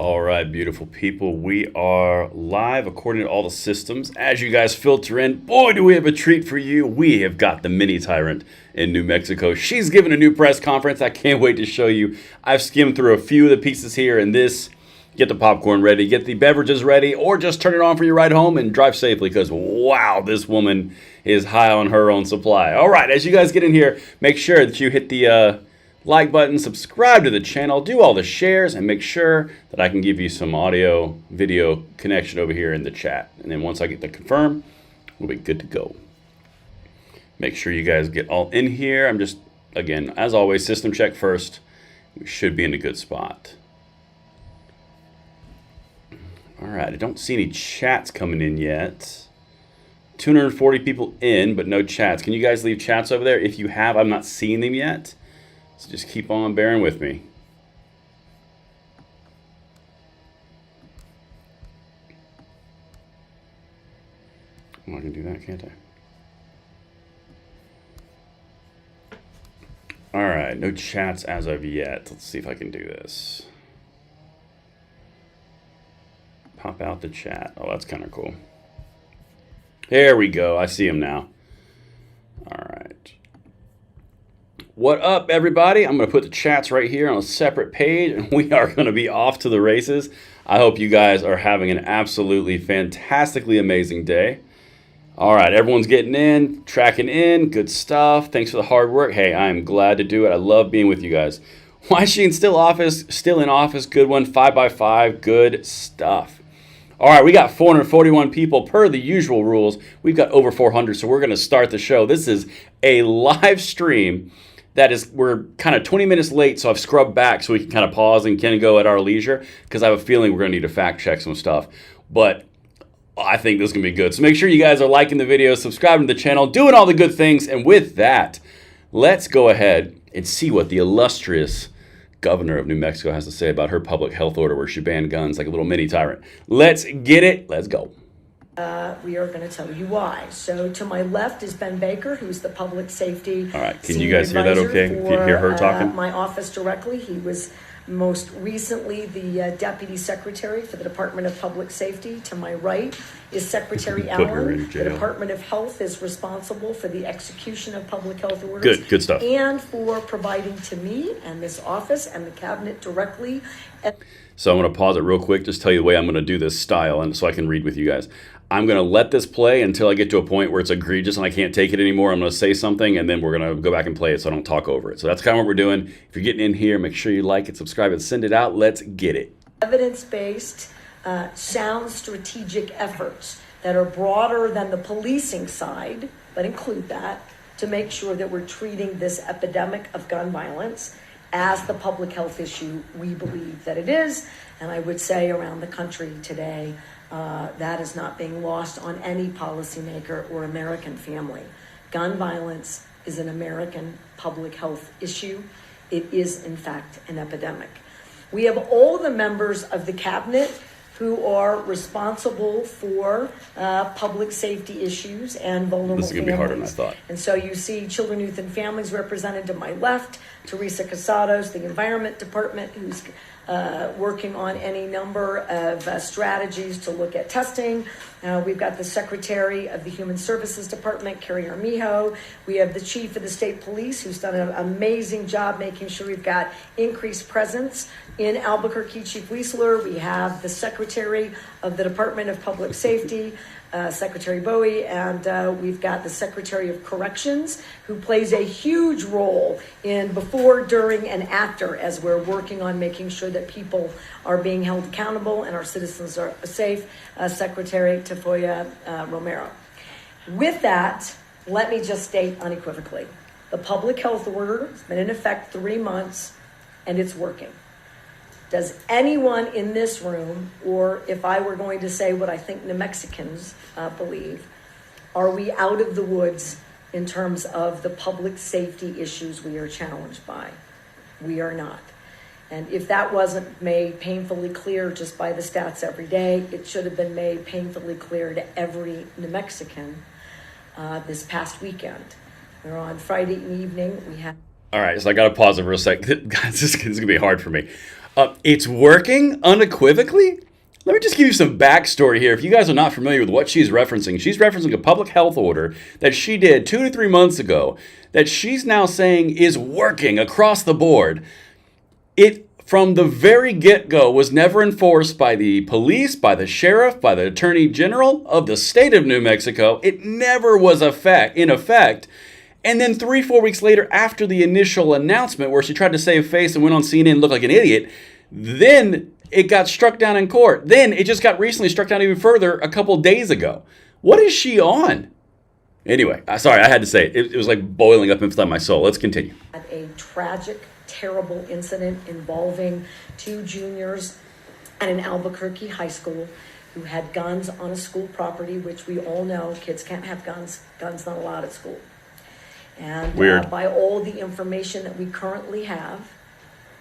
All right, beautiful people. We are live according to all the systems. As you guys filter in, boy, do we have a treat for you. We have got the mini Tyrant in New Mexico. She's giving a new press conference. I can't wait to show you. I've skimmed through a few of the pieces here in this. Get the popcorn ready, get the beverages ready, or just turn it on for your ride home and drive safely because, wow, this woman is high on her own supply. All right, as you guys get in here, make sure that you hit the like button, subscribe to the channel, do all the shares, and make sure that I can give you some audio, video connection over here in the chat. And then once I get to confirm, we'll be good to go. Make sure you guys get all in here. I'm just, again, as always, system check first. We should be in a good spot. All right, I don't see any chats coming in yet. 240 people in, but no chats. Can you guys leave chats over there? If you have, I'm not seeing them yet. So just keep on bearing with me. Well, I can do that, can't I? All right, no chats as of yet. Let's see if I can do this. Pop out the chat. Oh, that's kind of cool. There we go. I see him now. All right. What up, everybody? I'm going to put the chats right here on a separate page, and we are going to be off to the races. I hope you guys are having an absolutely fantastically amazing day. All right, everyone's getting in, tracking in. Good stuff. Thanks for the hard work. Hey, I'm glad to do it. I love being with you guys. Why is she still in office? Good one. 5x5. Good stuff. All right, we got 441 people per the usual rules. We've got over 400, so we're going to start the show. This is a live stream. We're kind of 20 minutes late, so I've scrubbed back so we can kind of pause and can go at our leisure because I have a feeling we're going to need to fact check some stuff. But I think this is going to be good. So make sure you guys are liking the video, subscribing to the channel, doing all the good things. And with that, let's go ahead and see what the illustrious governor of New Mexico has to say about her public health order where she banned guns like a little mini tyrant. Let's get it. Let's go. We are going to tell you why. So to my left is Ben Baker, who's the public safety. All right, can you guys hear that okay? If you hear her talking? My office directly. He was most recently the deputy secretary for the Department of Public Safety. To my right is Secretary Allen. The Department of Health is responsible for the execution of public health orders. Good stuff. And for providing to me and this office and the cabinet directly. So I'm going to pause it real quick, just tell you the way I'm going to do this style, and so I can read with you guys. I'm going to let this play until I get to a point where it's egregious and I can't take it anymore. I'm going to say something, and then we're going to go back and play it so I don't talk over it. So that's kind of what we're doing. If you're getting in here, make sure you like it, subscribe it, send it out. Let's get it. Evidence-based, sound strategic efforts that are broader than the policing side, but include that, to make sure that we're treating this epidemic of gun violence as the public health issue we believe that it is. And I would say around the country today, that is not being lost on any policymaker or American family. Gun violence is an American public health issue. It is, in fact, an epidemic. We have all the members of the cabinet who are responsible for public safety issues and vulnerable families. This is going to be harder than I thought. And so you see Children, Youth, and Families represented to my left, Teresa Casados, the Environment Department, who's working on any number of strategies to look at testing. We've got the Secretary of the Human Services Department, Carrie Armijo. We have the Chief of the State Police, who's done an amazing job making sure we've got increased presence in Albuquerque, Chief Wiesler. We have the Secretary of the Department of Public Safety, Secretary Bowie, and we've got the Secretary of Corrections, who plays a huge role in before, during, and after as we're working on making sure that people are being held accountable and our citizens are safe, Secretary Tafoya Romero. With that, let me just state unequivocally, the public health order has been in effect 3 months and it's working. Does anyone in this room, or if I were going to say what I think New Mexicans believe, are we out of the woods in terms of the public safety issues we are challenged by? We are not. And if that wasn't made painfully clear just by the stats every day, it should have been made painfully clear to every New Mexican this past weekend. We're on Friday evening. We had. All right, so I got to pause it for a second. Guys, this is going to be hard for me. It's working unequivocally? Let me just give you some backstory here. If you guys are not familiar with what she's referencing a public health order that she did 2 to 3 months ago that she's now saying is working across the board. It, from the very get-go, was never enforced by the police, by the sheriff, by the attorney general of the state of New Mexico. It never was in effect. And then 3-4 weeks later, after the initial announcement where she tried to save face and went on CNN and looked like an idiot, then it got struck down in court. Then it just got recently struck down even further a couple days ago. What is she on? Anyway, sorry, I had to say it. It was like boiling up inside my soul. Let's continue. A tragic, terrible incident involving 2 juniors at an Albuquerque high school who had guns on a school property, which we all know kids can't have guns. Guns not allowed at school. And by all the information that we currently have,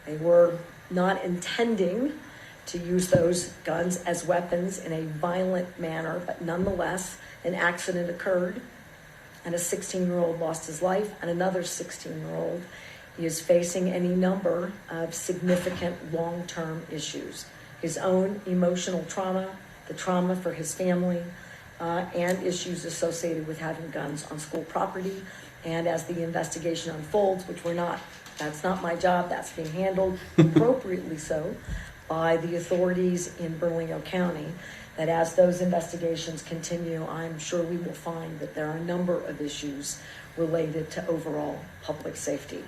they were not intending to use those guns as weapons in a violent manner, but nonetheless, an accident occurred, and a 16-year-old lost his life, and another 16-year-old is facing any number of significant long-term issues. His own emotional trauma, the trauma for his family, and issues associated with having guns on school property. And as the investigation unfolds, which that's not my job, that's being handled appropriately so by the authorities in Bernalillo County, that as those investigations continue, I'm sure we will find that there are a number of issues related to overall public safety.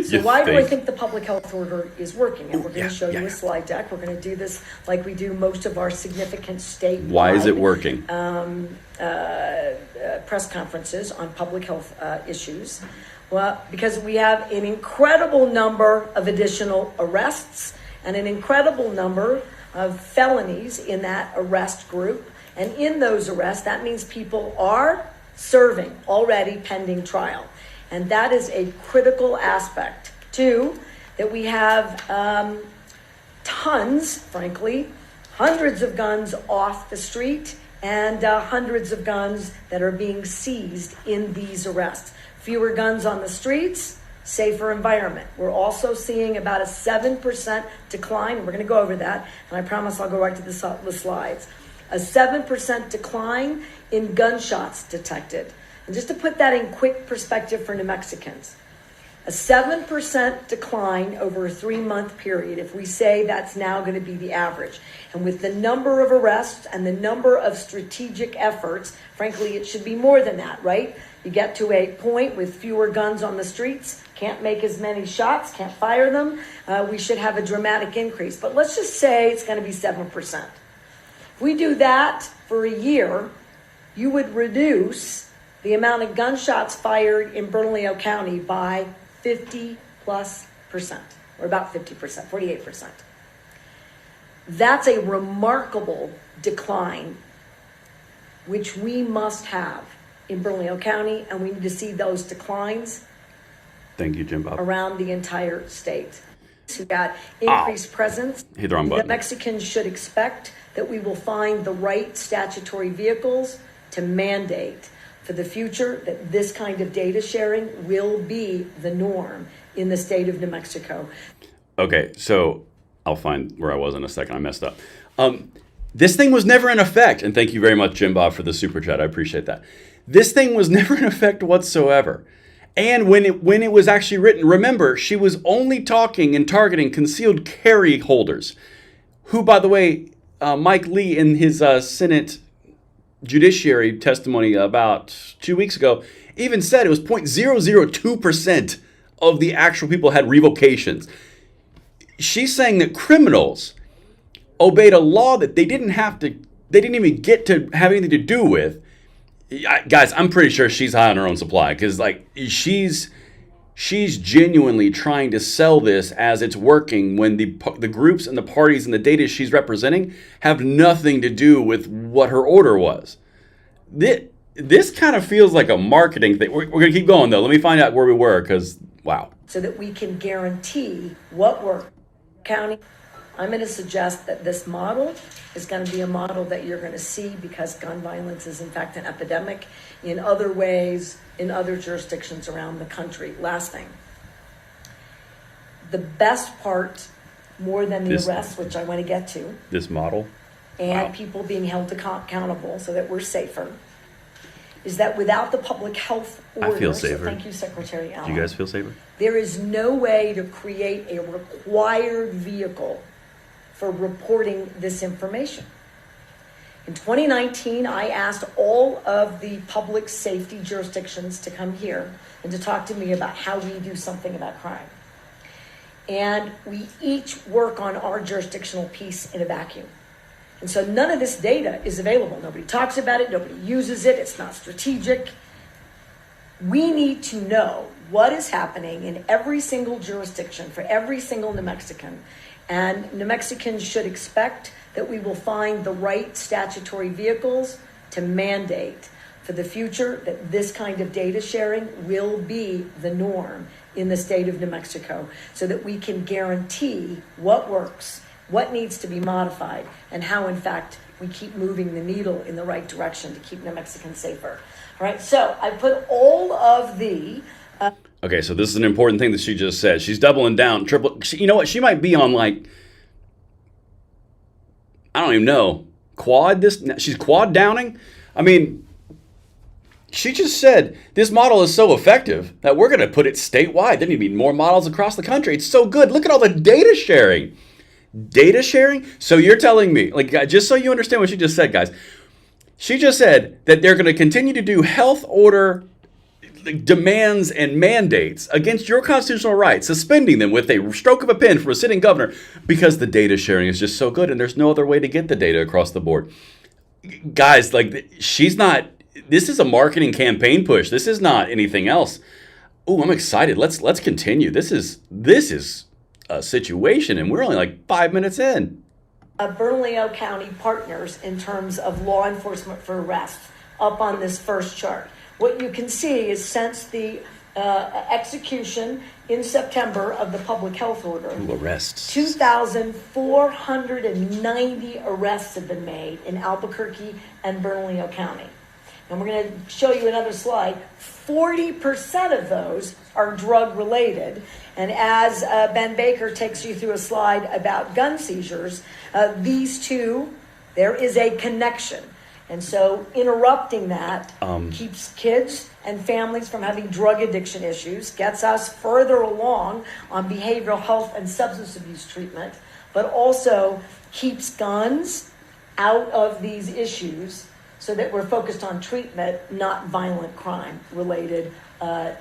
So why do I think the public health order is working? And we're going to show you a slide deck. We're going to do this like we do most of our significant statewide. Why is it working? Press conferences on public health issues. Well, because we have an incredible number of additional arrests and an incredible number of felonies in that arrest group. And in those arrests, that means people are serving already pending trial. And that is a critical aspect. 2, that we have tons, frankly, hundreds of guns off the street and hundreds of guns that are being seized in these arrests. Fewer guns on the streets, safer environment. We're also seeing about a 7% decline, and we're going to go over that, and I promise I'll go right to the slides. A 7% decline in gunshots detected. And just to put that in quick perspective for New Mexicans, a 7% decline over a 3-month period, if we say that's now going to be the average. And with the number of arrests and the number of strategic efforts, frankly, it should be more than that, right? You get to a point with fewer guns on the streets, can't make as many shots, can't fire them. We should have a dramatic increase. But let's just say it's going to be 7%. If we do that for a year, you would reduce the amount of gunshots fired in Bernalillo County by 50+%, or about 50%, 48%. That's a remarkable decline, which we must have in Bernalillo County, and we need to see those declines. Thank you, Jim Bob. Around the entire state. So got increased presence. Hit the wrong button. The Mexicans should expect that we will find the right statutory vehicles to mandate for the future that this kind of data sharing will be the norm in the state of New Mexico. Okay, so I'll find where I was in a second. I messed up. This thing was never in effect, and thank you very much, Jim Bob, for the super chat. I appreciate that. This thing was never in effect whatsoever. And when it was actually written, remember, she was only talking and targeting concealed carry holders, who, by the way, Mike Lee in his Senate judiciary testimony about 2 weeks ago even said it was 0.002% of the actual people had revocations. She's saying that criminals obeyed a law that they didn't even get to have anything to do with. Guys, I'm pretty sure she's high on her own supply, because like she's genuinely trying to sell this as it's working when the groups and the parties and the data she's representing have nothing to do with what her order was. This kind of feels like a marketing thing. We're going to keep going, though. Let me find out where we were, because, wow. So that we can guarantee what works. County, I'm going to suggest that this model is going to be a model that you're going to see, because gun violence is, in fact, an epidemic in other ways, in other jurisdictions around the country. Last thing. The best part more than the This- arrests, which I want to get to, This model. and Wow. people being held accountable so that we're safer, is that without the public health order, I feel so safer. thank you, Secretary Allen. Do you guys feel safer? There is no way to create a required vehicle for reporting this information. In 2019, I asked all of the public safety jurisdictions to come here and to talk to me about how we do something about crime. And we each work on our jurisdictional piece in a vacuum. And so none of this data is available. Nobody talks about it. Nobody uses it. It's not strategic. We need to know what is happening in every single jurisdiction for every single New Mexican. And New Mexicans should expect that we will find the right statutory vehicles to mandate for the future that this kind of data sharing will be the norm in the state of New Mexico, so that we can guarantee what works, what needs to be modified, and how, in fact, we keep moving the needle in the right direction to keep New Mexicans safer. All right, so I put all of the... Okay, so this is an important thing that she just said. She's doubling down, you know what? She might be on like, I don't even know, she's quad downing? I mean, she just said this model is so effective that we're going to put it statewide. There need to be more models across the country. It's so good. Look at all the data sharing. Data sharing? So you're telling me, like, just so you understand what she just said, guys. She just said that they're going to continue to do health order demands and mandates against your constitutional rights, suspending them with a stroke of a pen for a sitting governor because the data sharing is just so good and there's no other way to get the data across the board. Guys, like, she's not... This is a marketing campaign push. This is not anything else. Oh, I'm excited. Let's continue. This is a situation, and we're only like 5 minutes in. Bernalillo County partners in terms of law enforcement for arrests up on this first chart. What you can see is since the execution in September of the public health order, Ooh, arrests. 2,490 arrests have been made in Albuquerque and Bernalillo County. And we're going to show you another slide. 40% of those are drug related. And as Ben Baker takes you through a slide about gun seizures, these two, there is a connection. And so interrupting that keeps kids and families from having drug addiction issues, gets us further along on behavioral health and substance abuse treatment, but also keeps guns out of these issues, so that we're focused on treatment, not violent crime related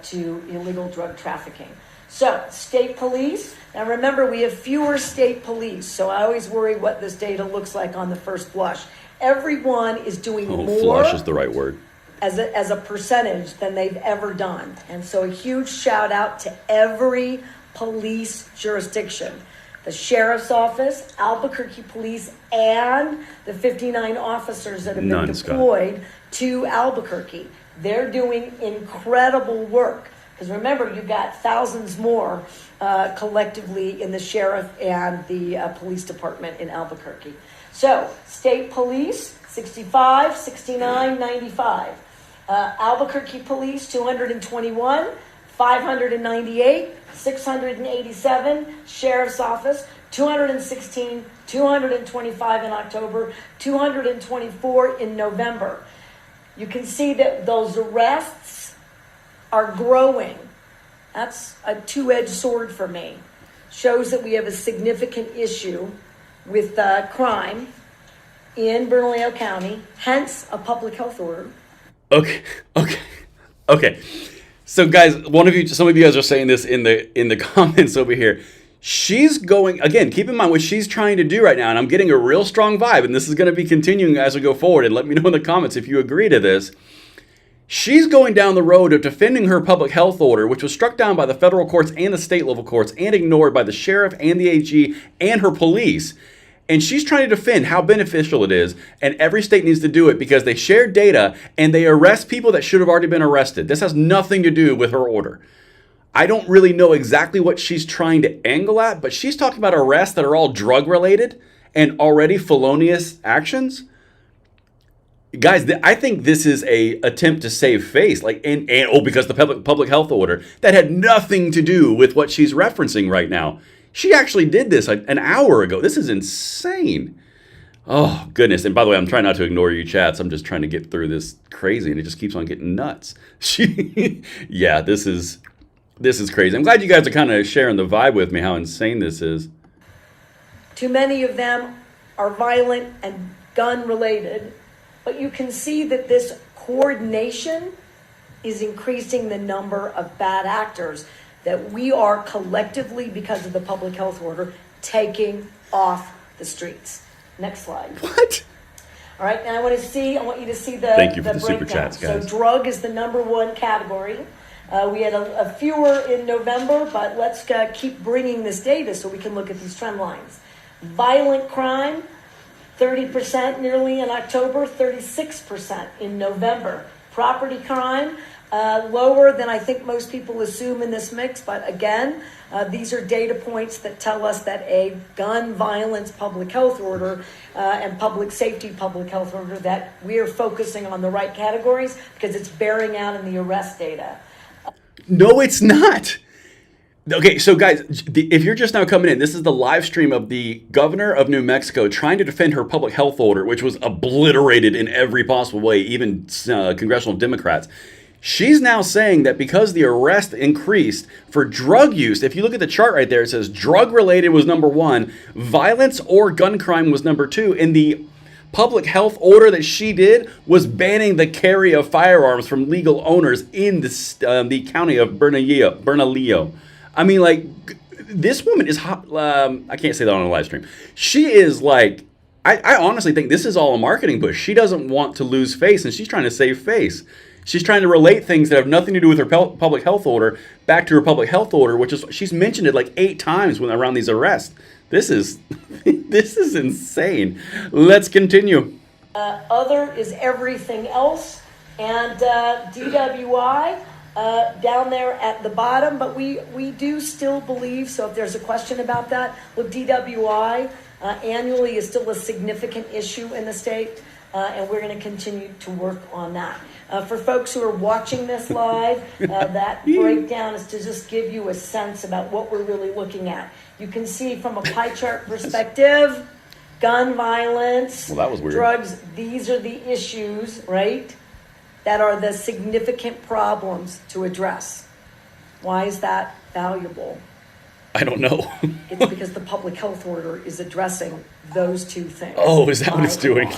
to illegal drug trafficking. So, state police. Now remember, we have fewer state police, so I always worry what this data looks like on the first blush. Everyone is doing more. Flush is the right word. As a percentage than they've ever done. And so a huge shout out to every police jurisdiction. The Sheriff's Office, Albuquerque Police, and the 59 officers that have been deployed to Albuquerque. They're doing incredible work. Because remember, you've got thousands more collectively in the sheriff and the police department in Albuquerque. So, state police, 65, 69, 95. Albuquerque Police, 221, 598, 687, Sheriff's Office, 216, 225 in October, 224 in November. You can see that those arrests are growing. That's a two-edged sword for me. Shows that we have a significant issue with crime in Bernalillo County, hence a public health order. Okay. So guys, some of you guys are saying this in the comments over here. She's going, again, keep in mind what she's trying to do right now, and I'm getting a real strong vibe, and this is going to be continuing as we go forward, and let me know in the comments if you agree to this. She's going down the road of defending her public health order, which was struck down by the federal courts and the state level courts and ignored by the sheriff and the AG and her police. And she's trying to defend how beneficial it is, and every state needs to do it because they share data and they arrest people that should have already been arrested. This has nothing to do with her order. I don't really know exactly what she's trying to angle at, but she's talking about arrests that are all drug related and already felonious actions. Guys, I think this is a attempt to save face, because the public health order that had nothing to do with what she's referencing right now. She actually did this like an hour ago. This is insane. Oh, goodness. And by the way, I'm trying not to ignore you chats. I'm just trying to get through this crazy, and it just keeps on getting nuts. Yeah, this is crazy. I'm glad you guys are kind of sharing the vibe with me, how insane this is. Too many of them are violent and gun related, but you can see that this coordination is increasing the number of bad actors that we are collectively, because of the public health order, taking off the streets. Next slide. What? All right, now I want you to see the Thank you for the breakdown. super chats, guys. So drug is the number one category. We had a fewer in November, but let's keep bringing this data so we can look at these trend lines. Violent crime, 30% nearly in October, 36% in November. Property crime, lower than I think most people assume in this mix, but again, these are data points that tell us that a gun violence public health order and public safety public health order, that we are focusing on the right categories because it's bearing out in the arrest data. No, it's not. Okay, so guys, if you're just now coming in, this is the live stream of the governor of New Mexico trying to defend her public health order, which was obliterated in every possible way, even congressional Democrats. She's now saying that because the arrest increased for drug use, if you look at the chart right there, it says drug-related was number one, violence or gun crime was number two, and the public health order that she did was banning the carry of firearms from legal owners in the county of Bernalillo. I mean, like, this woman is hot. I can't say that on a live stream. She is like, I honestly think this is all a marketing push. She doesn't want to lose face, and she's trying to save face. She's trying to relate things that have nothing to do with her public health order back to her public health order, which is, she's mentioned it like 8 times when around these arrests. This is this is insane. Let's continue. Other is everything else, and DWI down there at the bottom, but we do still believe, so if there's a question about that, look, DWI annually is still a significant issue in the state, and we're going to continue to work on that. For folks who are watching this live, that breakdown is to just give you a sense about what we're really looking at. You can see from a pie chart perspective, gun violence, well, that was weird. Drugs, these are the issues, right, that are the significant problems to address. Why is that valuable? I don't know. It's because the public health order is addressing those two things. Oh, is that what it's doing?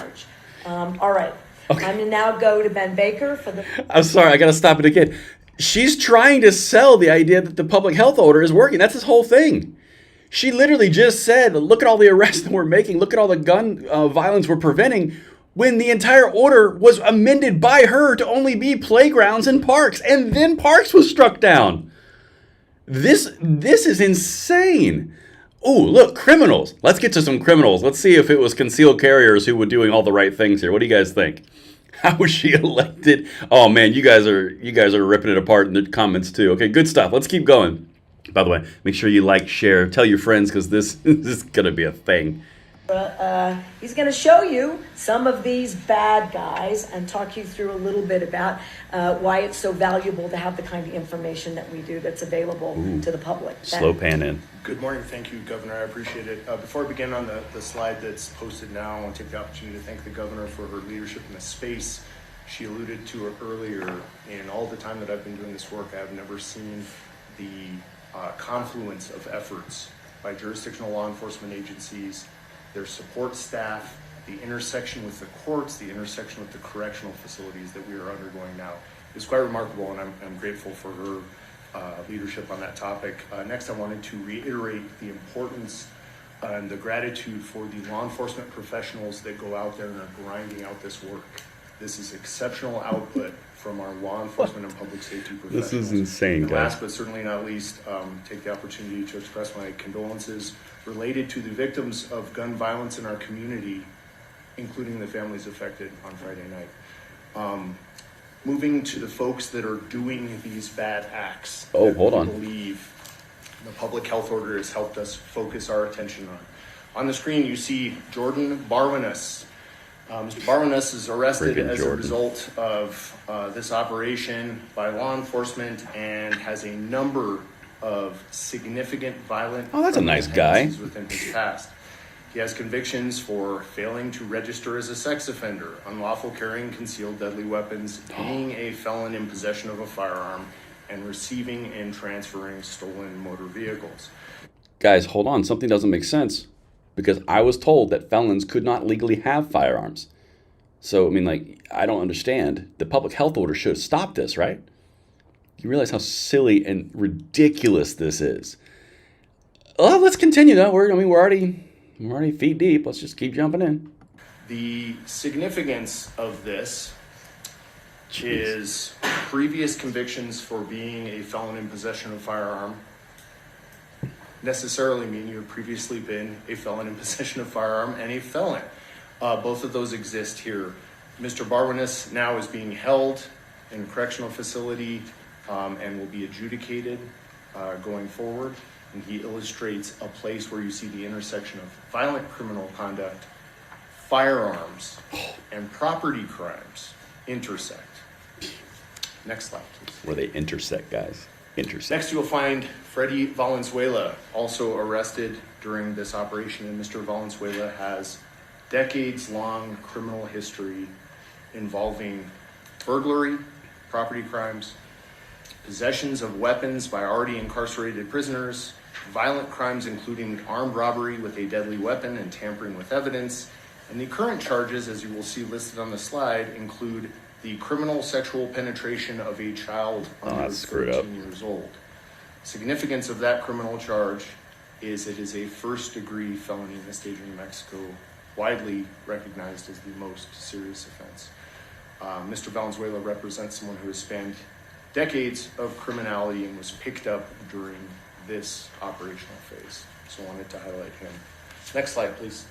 All right. Okay. I'm going to now go to Ben Baker for the... I'm sorry, I got to stop it again. She's trying to sell the idea that the public health order is working. That's his whole thing. She literally just said, look at all the arrests that we're making. Look at all the gun violence we're preventing, when the entire order was amended by her to only be playgrounds and parks. And then parks was struck down. This is insane. Oh, look, criminals. Let's get to some criminals. Let's see if it was concealed carriers who were doing all the right things here. What do you guys think? How was she elected? Oh man, you guys are ripping it apart in the comments too. Okay, good stuff. Let's keep going. By the way, make sure you like, share, tell your friends, because this is gonna be a thing. He's going to show you some of these bad guys and talk you through a little bit about why it's so valuable to have the kind of information that we do that's available to the public. Slow pan in. Good morning. Thank you, Governor. I appreciate it. Before I begin on the slide that's posted now, I want to take the opportunity to thank the Governor for her leadership in this space. She alluded to it earlier. In all the time that I've been doing this work, I have never seen the confluence of efforts by jurisdictional law enforcement agencies, their support staff, the intersection with the courts, the intersection with the correctional facilities that we are undergoing now. It's quite remarkable, and I'm grateful for her leadership on that topic. Next, I wanted to reiterate the importance and the gratitude for the law enforcement professionals that go out there and are grinding out this work. This is exceptional output from our law enforcement and public safety professionals. This is insane, and guys. last but certainly not least, take the opportunity to express my condolences related to the victims of gun violence in our community, including the families affected on Friday night. Moving to the folks that are doing these bad acts. Oh, hold on. I believe the public health order has helped us focus our attention on. On the screen, you see Jordan Barwanas. Mr. Barwanas is arrested as a result of this operation by law enforcement and has a number of significant violent Oh, that's a nice guy. tendencies within his past. He has convictions for failing to register as a sex offender, unlawful carrying concealed deadly weapons, being a felon in possession of a firearm, and receiving and transferring stolen motor vehicles. Guys, hold on. Something doesn't make sense. Because I was told that felons could not legally have firearms. So, I mean, like, I don't understand. The public health order should have stopped this, right? You realize how silly and ridiculous this is. Oh, let's continue though. We're already feet deep. Let's just keep jumping in. The significance of this Jeez. is previous convictions for being a felon in possession of a firearm necessarily mean you have previously been a felon in possession of a firearm and a felon. Both of those exist here. Mr. Barwinis now is being held in a correctional facility and will be adjudicated going forward. And he illustrates a place where you see the intersection of violent criminal conduct, firearms, and property crimes intersect. Next slide, please. Where they intersect, guys. Intersect. Next, you'll find Freddie Valenzuela, also arrested during this operation. And Mr. Valenzuela has decades-long criminal history involving burglary, property crimes, possessions of weapons by already incarcerated prisoners, violent crimes including armed robbery with a deadly weapon and tampering with evidence. And the current charges, as you will see listed on the slide, include the criminal sexual penetration of a child under that's screwed up. 13 years old. Significance of that criminal charge is it is a first-degree felony in the state of New Mexico, widely recognized as the most serious offense. Mr. Valenzuela represents someone who has spent decades of criminality and was picked up during this operational phase. So I wanted to highlight him. Next slide, please.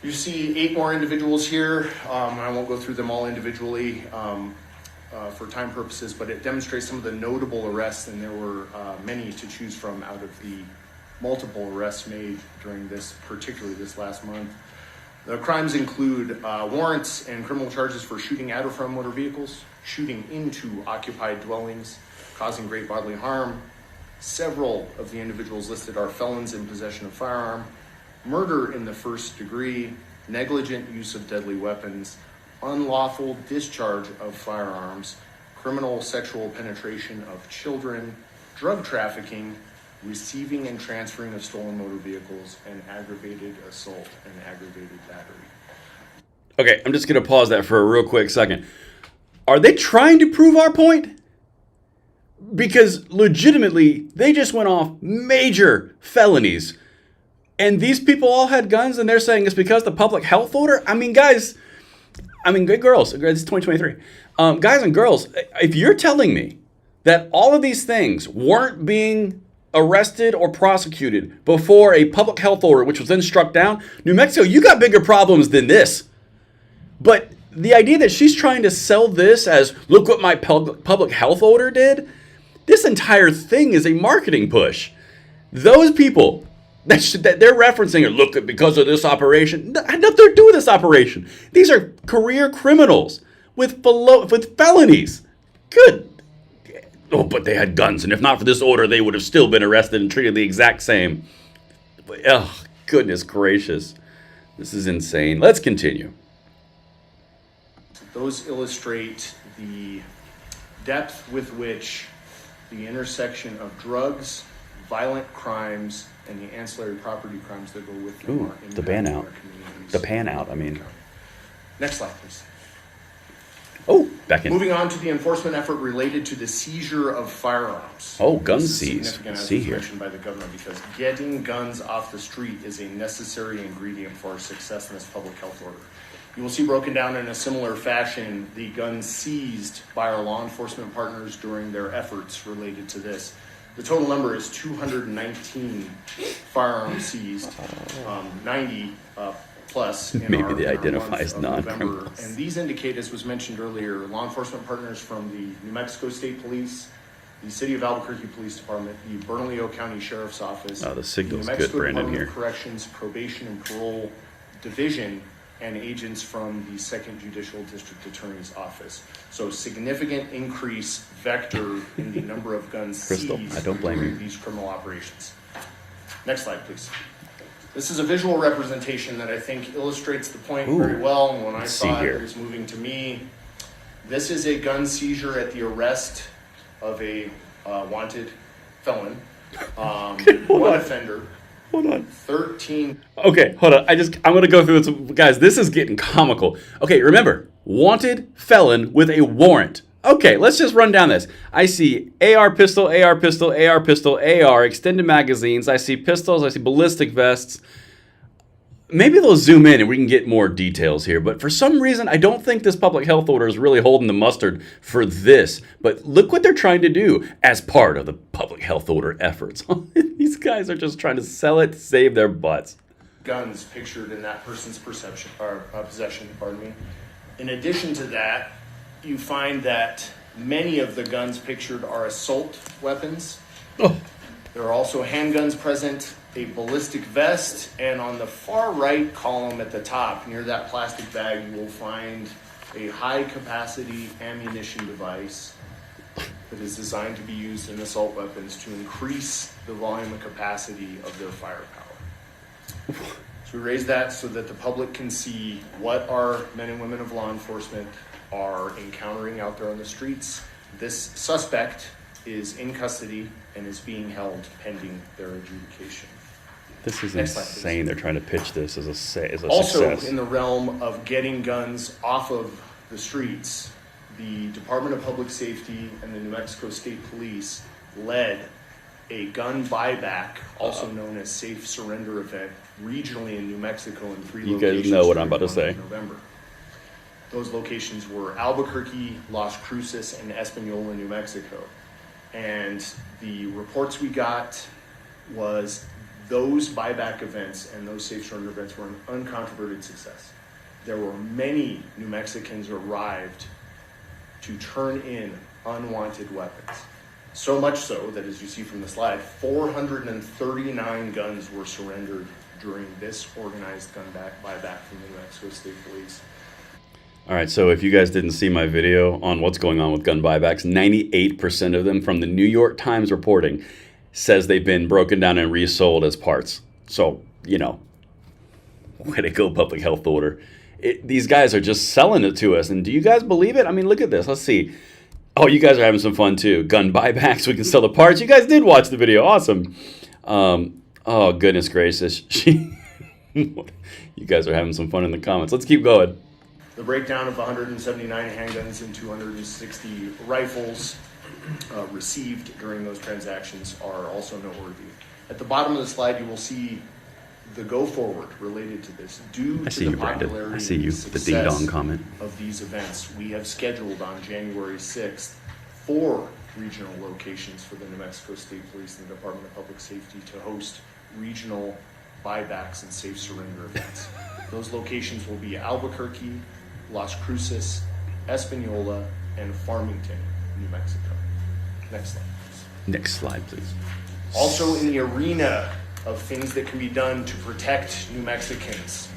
You see 8 more individuals here. I won't go through them all individually for time purposes, but it demonstrates some of the notable arrests, and there were many to choose from out of the multiple arrests made during this, particularly this last month. The crimes include warrants and criminal charges for shooting at or from motor vehicles, shooting into occupied dwellings, causing great bodily harm. Several of the individuals listed are felons in possession of firearm, murder in the first degree, negligent use of deadly weapons, unlawful discharge of firearms, criminal sexual penetration of children, drug trafficking, receiving and transferring of stolen motor vehicles, and aggravated assault and aggravated battery. Okay, I'm just going to pause that for a real quick second. Are they trying to prove our point? Because legitimately, they just went off major felonies. And these people all had guns, and they're saying it's because the public health order? I mean, guys, good girls. This is 2023. Guys and girls, if you're telling me that all of these things weren't being arrested or prosecuted before a public health order, which was then struck down, New Mexico, you got bigger problems than this. But the idea that she's trying to sell this as, look what my public health order did, this entire thing is a marketing push. Those people that they're referencing are, look, because of this operation, had nothing to do with this operation. These are career criminals with felonies. Good. Oh, but they had guns, and if not for this order, they would have still been arrested and treated the exact same. Oh, goodness gracious. This is insane. Let's continue. Those illustrate the depth with which the intersection of drugs, violent crimes, and the ancillary property crimes that go with them are impacting the ban out. our communities. The pan out, I mean. Next slide, please. Oh, back in. Moving on to the enforcement effort related to the seizure of firearms. Oh, gun This is seize. significant, Let's as see was here. mentioned by the governor, because getting guns off the street is a necessary ingredient for our success in this public health order. You will see broken down in a similar fashion the guns seized by our law enforcement partners during their efforts related to this. The total number is 219 firearms seized, 90 plus in Maybe our, they in our identify month as of November. non-criminals. And these indicate, as was mentioned earlier, law enforcement partners from the New Mexico State Police, the City of Albuquerque Police Department, the Bernalillo County Sheriff's Office, Oh, the signal's New good, Mexico Brandon, Department here. of Corrections, Probation and Parole Division, and agents from the 2nd Judicial District Attorney's Office. So significant increase vector in the number of guns Crystal, seized I don't blame during you. these criminal operations. Next slide, please. This is a visual representation that I think illustrates the point very well. And when I saw it, it was moving to me. This is a gun seizure at the arrest of a wanted felon, one offender. Hold on. 13. Okay, hold on. I'm going to go through this. Guys, this is getting comical. Okay, remember, wanted felon with a warrant. Okay, let's just run down this. I see AR pistol, AR pistol, AR pistol, AR, extended magazines. I see pistols. I see ballistic vests. Maybe they'll zoom in and we can get more details here. But for some reason, I don't think this public health order is really holding the mustard for this. But look what they're trying to do as part of the public health order efforts. These guys are just trying to sell it to save their butts. Guns pictured in that person's possession. Pardon me. In addition to that, you find that many of the guns pictured are assault weapons. Oh. There are also handguns present, a ballistic vest, and on the far right column at the top, near that plastic bag, you will find a high-capacity ammunition device that is designed to be used in assault weapons to increase the volume and capacity of their firepower. So we raise that so that the public can see what our men and women of law enforcement are encountering out there on the streets. This suspect is in custody and is being held pending their adjudication. This is Next slide, insane. They're trying to pitch this as a Also, success. in the realm of getting guns off of the streets, the Department of Public Safety and the New Mexico State Police led a gun buyback, also known as safe surrender event, regionally in New Mexico in 3 You locations. guys know what I'm about to during say. November. Those locations were Albuquerque, Las Cruces, and Espanola, New Mexico. And the reports we got was those buyback events and those safe surrender events were an uncontroverted success. There were many New Mexicans arrived to turn in unwanted weapons. So much so that, as you see from the slide, 439 guns were surrendered during this organized gun buyback from the New Mexico State Police. All right, so if you guys didn't see my video on what's going on with gun buybacks, 98% of them from the New York Times reporting says they've been broken down and resold as parts. So, you know, way to go, public health order. These guys are just selling it to us. And do you guys believe it? I mean, look at this. Let's see. Oh, you guys are having some fun too. Gun buybacks. We can sell the parts. You guys did watch the video. Awesome. Oh, goodness gracious. You guys are having some fun in the comments. Let's keep going. The breakdown of 179 handguns and 260 rifles received during those transactions are also noteworthy. At the bottom of the slide, you will see the go forward related to this. Due I to see the you, Brandon. popularity I see and you. The success ding dong comment. of these events, we have scheduled on January 6th 4 regional locations for the New Mexico State Police and the Department of Public Safety to host regional buybacks and safe surrender events. Those locations will be Albuquerque, Las Cruces, Espanola, and Farmington, New Mexico. Next slide, please. Next slide, please. Also in the arena of things that can be done to protect New Mexicans,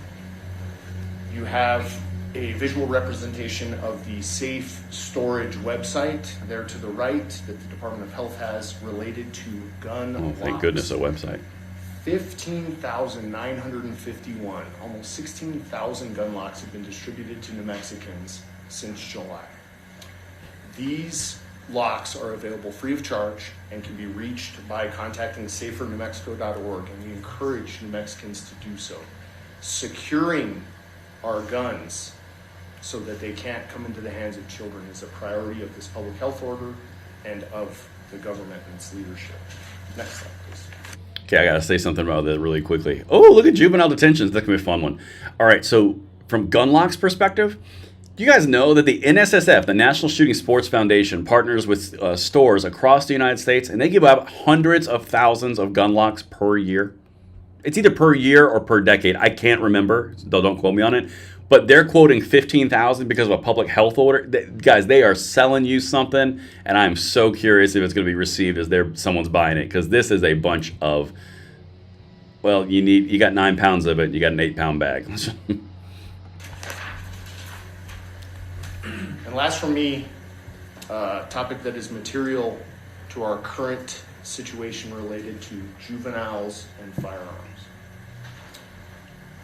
you have a visual representation of the safe storage website there to the right that the Department of Health has related to gun Oh, thank locks. goodness, a website. 15,951, almost 16,000 gun locks have been distributed to New Mexicans since July. These locks are available free of charge and can be reached by contacting safernewmexico.org, and we encourage New Mexicans to do so. Securing our guns so that they can't come into the hands of children is a priority of this public health order and of the government and its leadership. Next slide, please. Okay, I gotta say something about that really quickly. Oh, look at juvenile detentions. That can be a fun one. All right, so from gun locks perspective, do you guys know that the NSSF, the National Shooting Sports Foundation, partners with stores across the United States, and they give out hundreds of thousands of gun locks per year? It's either per year or per decade. I can't remember. Don't quote me on it. But they're quoting 15,000 because of a public health order. Guys, they are selling you something, and I'm so curious if it's going to be received as someone's buying it, because this is a bunch of, well, you got 9 pounds of it, you got an 8-pound bag. And last for me, a topic that is material to our current situation related to juveniles and firearms.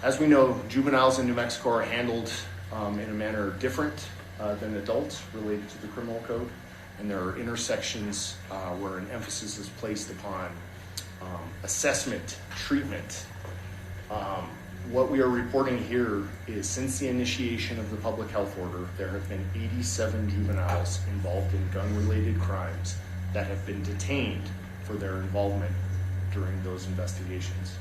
As we know, juveniles in New Mexico are handled in a manner different than adults related to the criminal code, and there are intersections where an emphasis is placed upon assessment, treatment. What we are reporting here is since the initiation of the public health order, there have been 87 juveniles involved in gun-related crimes that have been detained for their involvement during those investigations.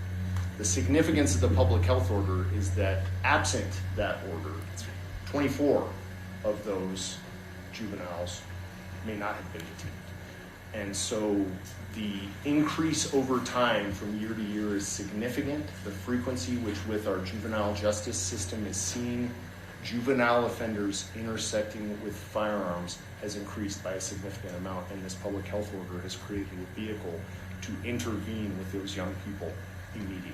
The significance of the public health order is that absent that order, 24 of those juveniles may not have been detained. And so the increase over time from year to year is significant. The frequency with our juvenile justice system is seeing juvenile offenders intersecting with firearms has increased by a significant amount, and this public health order has created a vehicle to intervene with those young people immediately.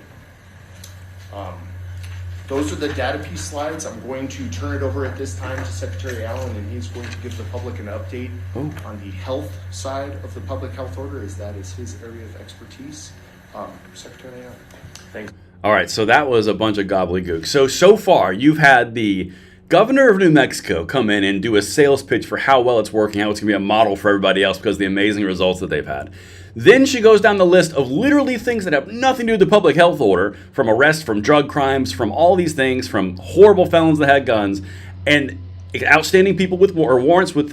Those are the data piece slides. I'm going to turn it over at this time to Secretary Allen, and he's going to give the public an update on the health side of the public health order, as that is his area of expertise. Secretary Allen. Thanks. All right, so that was a bunch of gobbledygook. So far, you've had the governor of New Mexico come in and do a sales pitch for how well it's working, how it's going to be a model for everybody else because of the amazing results that they've had. Then she goes down the list of literally things that have nothing to do with the public health order, from arrests, from drug crimes, from all these things, from horrible felons that had guns, and outstanding people with warrants with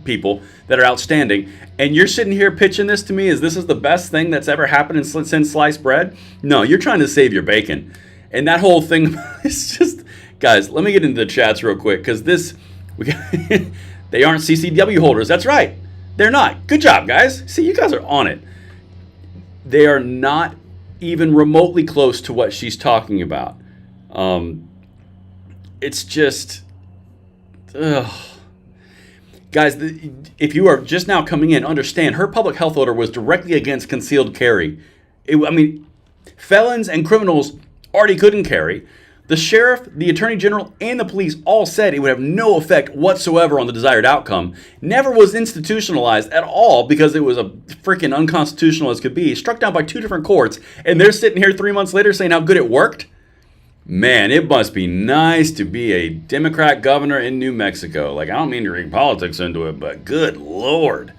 people that are outstanding. And you're sitting here pitching this to me as this is the best thing that's ever happened since sliced bread? No, you're trying to save your bacon. And that whole thing is just, guys, let me get into the chats real quick, because they aren't CCW holders. That's right. They're not. Good job, guys. See, you guys are on it. They are not even remotely close to what she's talking about. It's just, guys, if you are just now coming in, understand her public health order was directly against concealed carry. Felons and criminals already couldn't carry. The sheriff, the attorney general, and the police all said it would have no effect whatsoever on the desired outcome. Never was institutionalized at all because it was a freaking unconstitutional as could be. Struck down by 2 different courts, and they're sitting here 3 months later saying how good it worked. Man, it must be nice to be a Democrat governor in New Mexico. Like, I don't mean to read politics into it, but good Lord.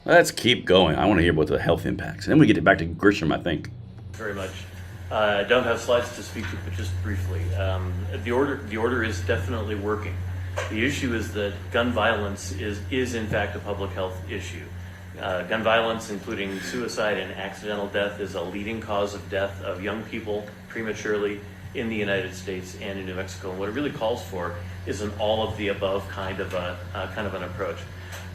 Let's keep going. I want to hear about the health impacts. And then we get it back to Grisham, I think. Very much. I don't have slides to speak to, but just briefly. The order is definitely working. The issue is that gun violence is in fact a public health issue. Gun violence, including suicide and accidental death, is a leading cause of death of young people prematurely in the United States and in New Mexico. And what it really calls for is an all of the above kind of an approach.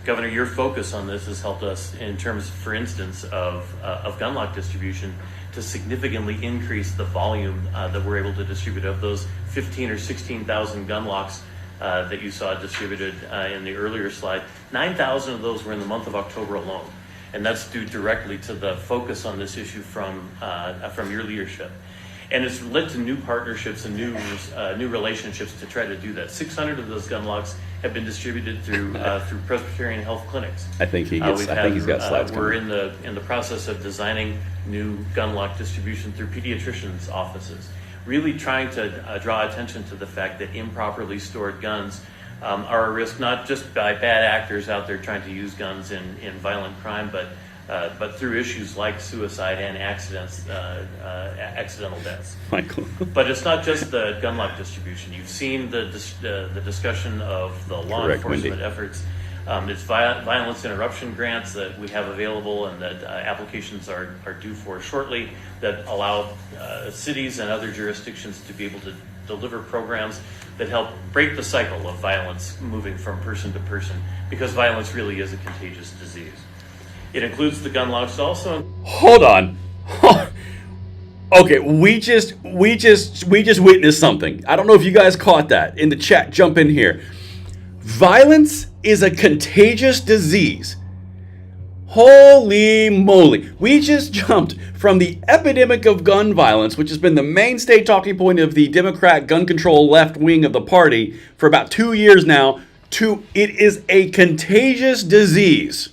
Governor, your focus on this has helped us in terms, for instance, of gun lock distribution to significantly increase the volume that we're able to distribute. Of those 15 or 16,000 gun locks that you saw distributed in the earlier slide, 9,000 of those were in the month of October alone. And that's due directly to the focus on this issue from your leadership. And it's led to new partnerships and new relationships to try to do that. 600 of those gun locks have been distributed through Presbyterian health clinics. I think he's got slides. We're in the process of designing new gun lock distribution through pediatricians' offices. Really trying to draw attention to the fact that improperly stored guns are a risk not just by bad actors out there trying to use guns in violent crime, but through issues like suicide and accidental deaths. Michael. But it's not just the gun lock distribution. You've seen the discussion of the law enforcement efforts. It's violence interruption grants that we have available and that applications are due for shortly that allow cities and other jurisdictions to be able to deliver programs that help break the cycle of violence moving from person to person, because violence really is a contagious disease. It includes the gun locks also. Hold on. Okay, we just witnessed something. I don't know if you guys caught that. In the chat, jump in here. Violence is a contagious disease. Holy moly. We just jumped from the epidemic of gun violence, which has been the mainstay talking point of the Democrat gun control left wing of the party for about 2 years now, It is a contagious disease.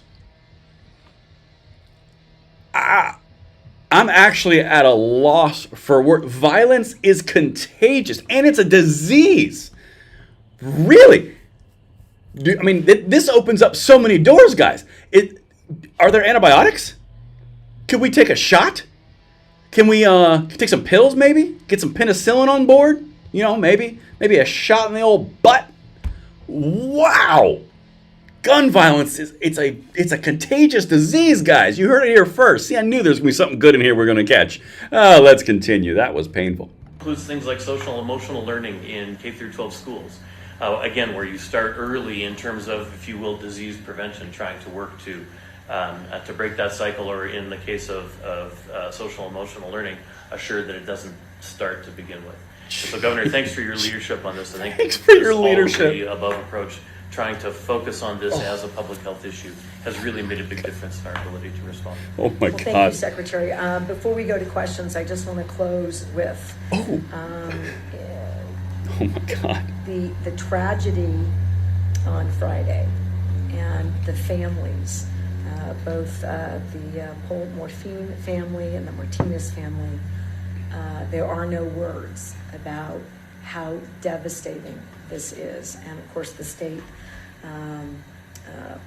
I'm actually at a loss for word. Violence is contagious, and it's a disease. Really? This opens up so many doors, guys. Are there antibiotics? Could we take a shot? Can we take some pills, maybe? Get some penicillin on board? Maybe a shot in the old butt? Wow! Gun violence it's a contagious disease, guys. You heard it here first. See, I knew there's going to be something good in here we're going to catch. Let's continue. That was painful. Includes things like social and emotional learning in K through 12 schools. Again, where you start early in terms of, if you will, disease prevention, trying to work to break that cycle, or in the case of social and emotional learning, assure that it doesn't start to begin with. So, Governor, thanks for your leadership on this. I think thanks for your leadership. The above approach, trying to focus on this as a public health issue, has really made a big difference in our ability to respond. Oh my God! Thank you, Secretary. Before we go to questions, I just want to close with oh my God, the tragedy on Friday, and the families, both the Paul Morphine family and the Martinez family. There are no words about how devastating this is, and of course the state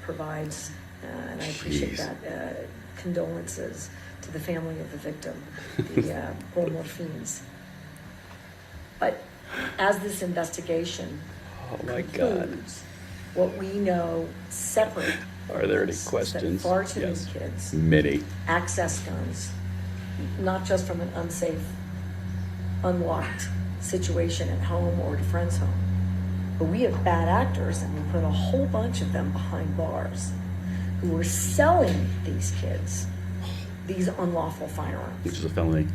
provides, and I appreciate that, condolences to the family of the victim, the Paul Morphines. But as this investigation concludes, what we know separate. Are there any questions? That far too many kids access guns, not just from an unsafe, unlocked situation at home or at a friend's home, but we have bad actors, and we put a whole bunch of them behind bars who are selling these kids these unlawful firearms. Which is a felony.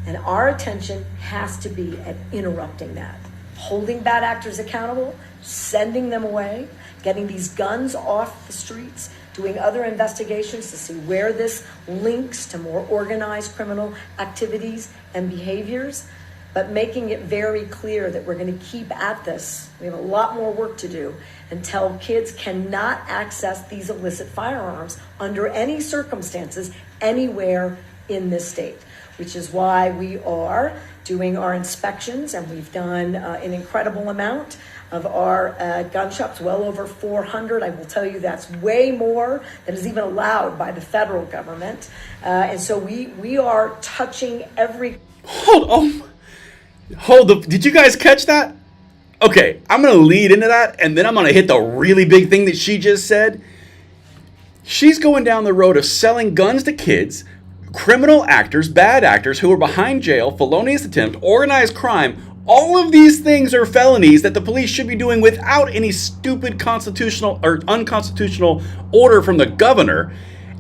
And our attention has to be at interrupting that, holding bad actors accountable, sending them away, getting these guns off the streets, doing other investigations to see where this links to more organized criminal activities and behaviors, but making it very clear that we're going to keep at this. We have a lot more work to do until kids cannot access these illicit firearms under any circumstances anywhere in this state, which is why we are doing our inspections, and we've done an incredible amount of our gun shops, well over 400. I will tell you that's way more than is even allowed by the federal government. And so we are touching every... Did you guys catch that? Okay, I'm going to lead into that, and then I'm going to hit the really big thing that she just said. She's going down the road of selling guns to kids, criminal actors, bad actors who are behind jail, felonious attempt, organized crime. All of these things are felonies that the police should be doing without any stupid constitutional or unconstitutional order from the governor.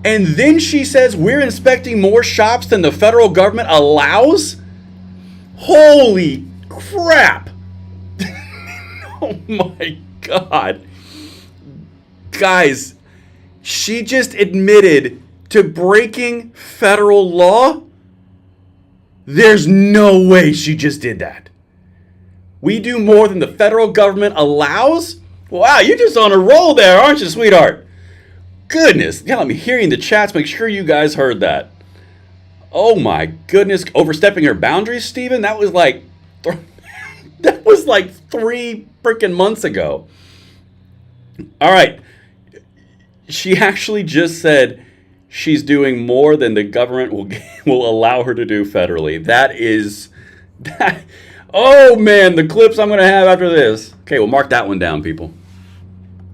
And then she says we're inspecting more shops than the federal government allows? Holy crap! Oh my God. Guys, she just admitted to breaking federal law? There's no way she just did that. We do more than the federal government allows? Wow, you're just on a roll there, aren't you, sweetheart? Goodness. Yeah, let me hear you in the chats. Make sure you guys heard that. Oh my goodness. Overstepping her boundaries, Stephen? That was like 3 freaking months ago. All right. She actually just said she's doing more than the government will allow her to do federally. That. Oh man, the clips I'm going to have after this. Okay, we'll mark that one down, people.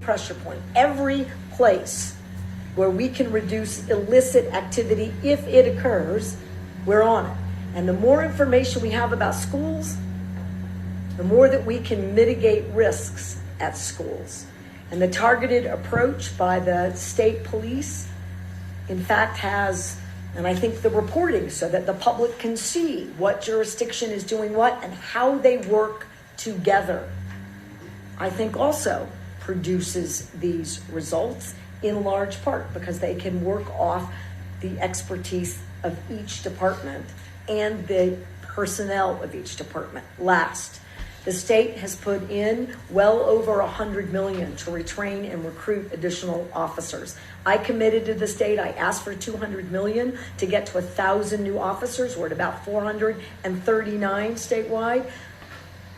Pressure point. Every place where we can reduce illicit activity, if it occurs, we're on it. And the more information we have about schools, the more that we can mitigate risks at schools. And the targeted approach by the state police, in fact, has, and I think the reporting, so that the public can see what jurisdiction is doing what and how they work together, I think also produces these results in large part because they can work off the expertise of each department and the personnel of each department. Last, The state has put in well over $100 million to retrain and recruit additional officers. I committed to the state. I asked for $200 million to get to 1,000 new officers. We're at about 439 statewide.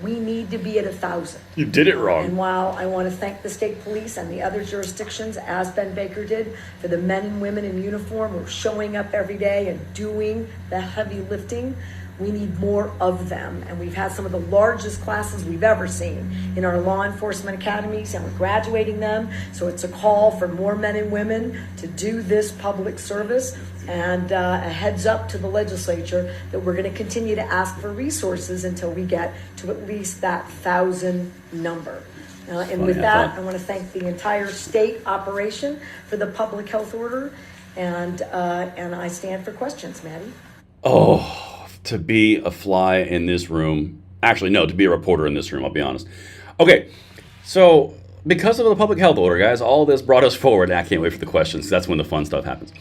We need to be at 1,000. You did it wrong. And while I want to thank the state police and the other jurisdictions, as Ben Baker did, for the men and women in uniform who are showing up every day and doing the heavy lifting, we need more of them. And we've had some of the largest classes we've ever seen in our law enforcement academies, and we're graduating them. So it's a call for more men and women to do this public service. And a heads up to the legislature that we're going to continue to ask for resources until we get to at least that 1,000 number. And with that, I want to thank the entire state operation for the public health order. And I stand for questions, Maddie. Oh, to be a fly in this room. Actually, no, to be a reporter in this room, I'll be honest. Okay, so because of the public health order, guys, all this brought us forward. I can't wait for the questions. That's when the fun stuff happens.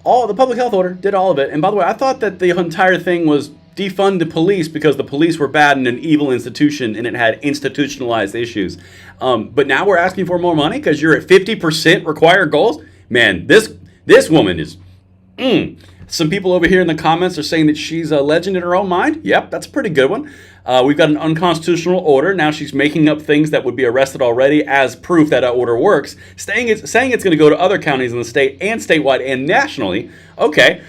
All the public health order did all of it. And by the way, I thought that the entire thing was defund the police because the police were bad and an evil institution and it had institutionalized issues. But now we're asking for more money because you're at 50% required goals. Man, this woman is... Some people over here in the comments are saying that she's a legend in her own mind. Yep, that's a pretty good one. We've got an unconstitutional order. Now she's making up things that would be arrested already as proof that order works, saying it's going to go to other counties in the state and statewide and nationally. Okay,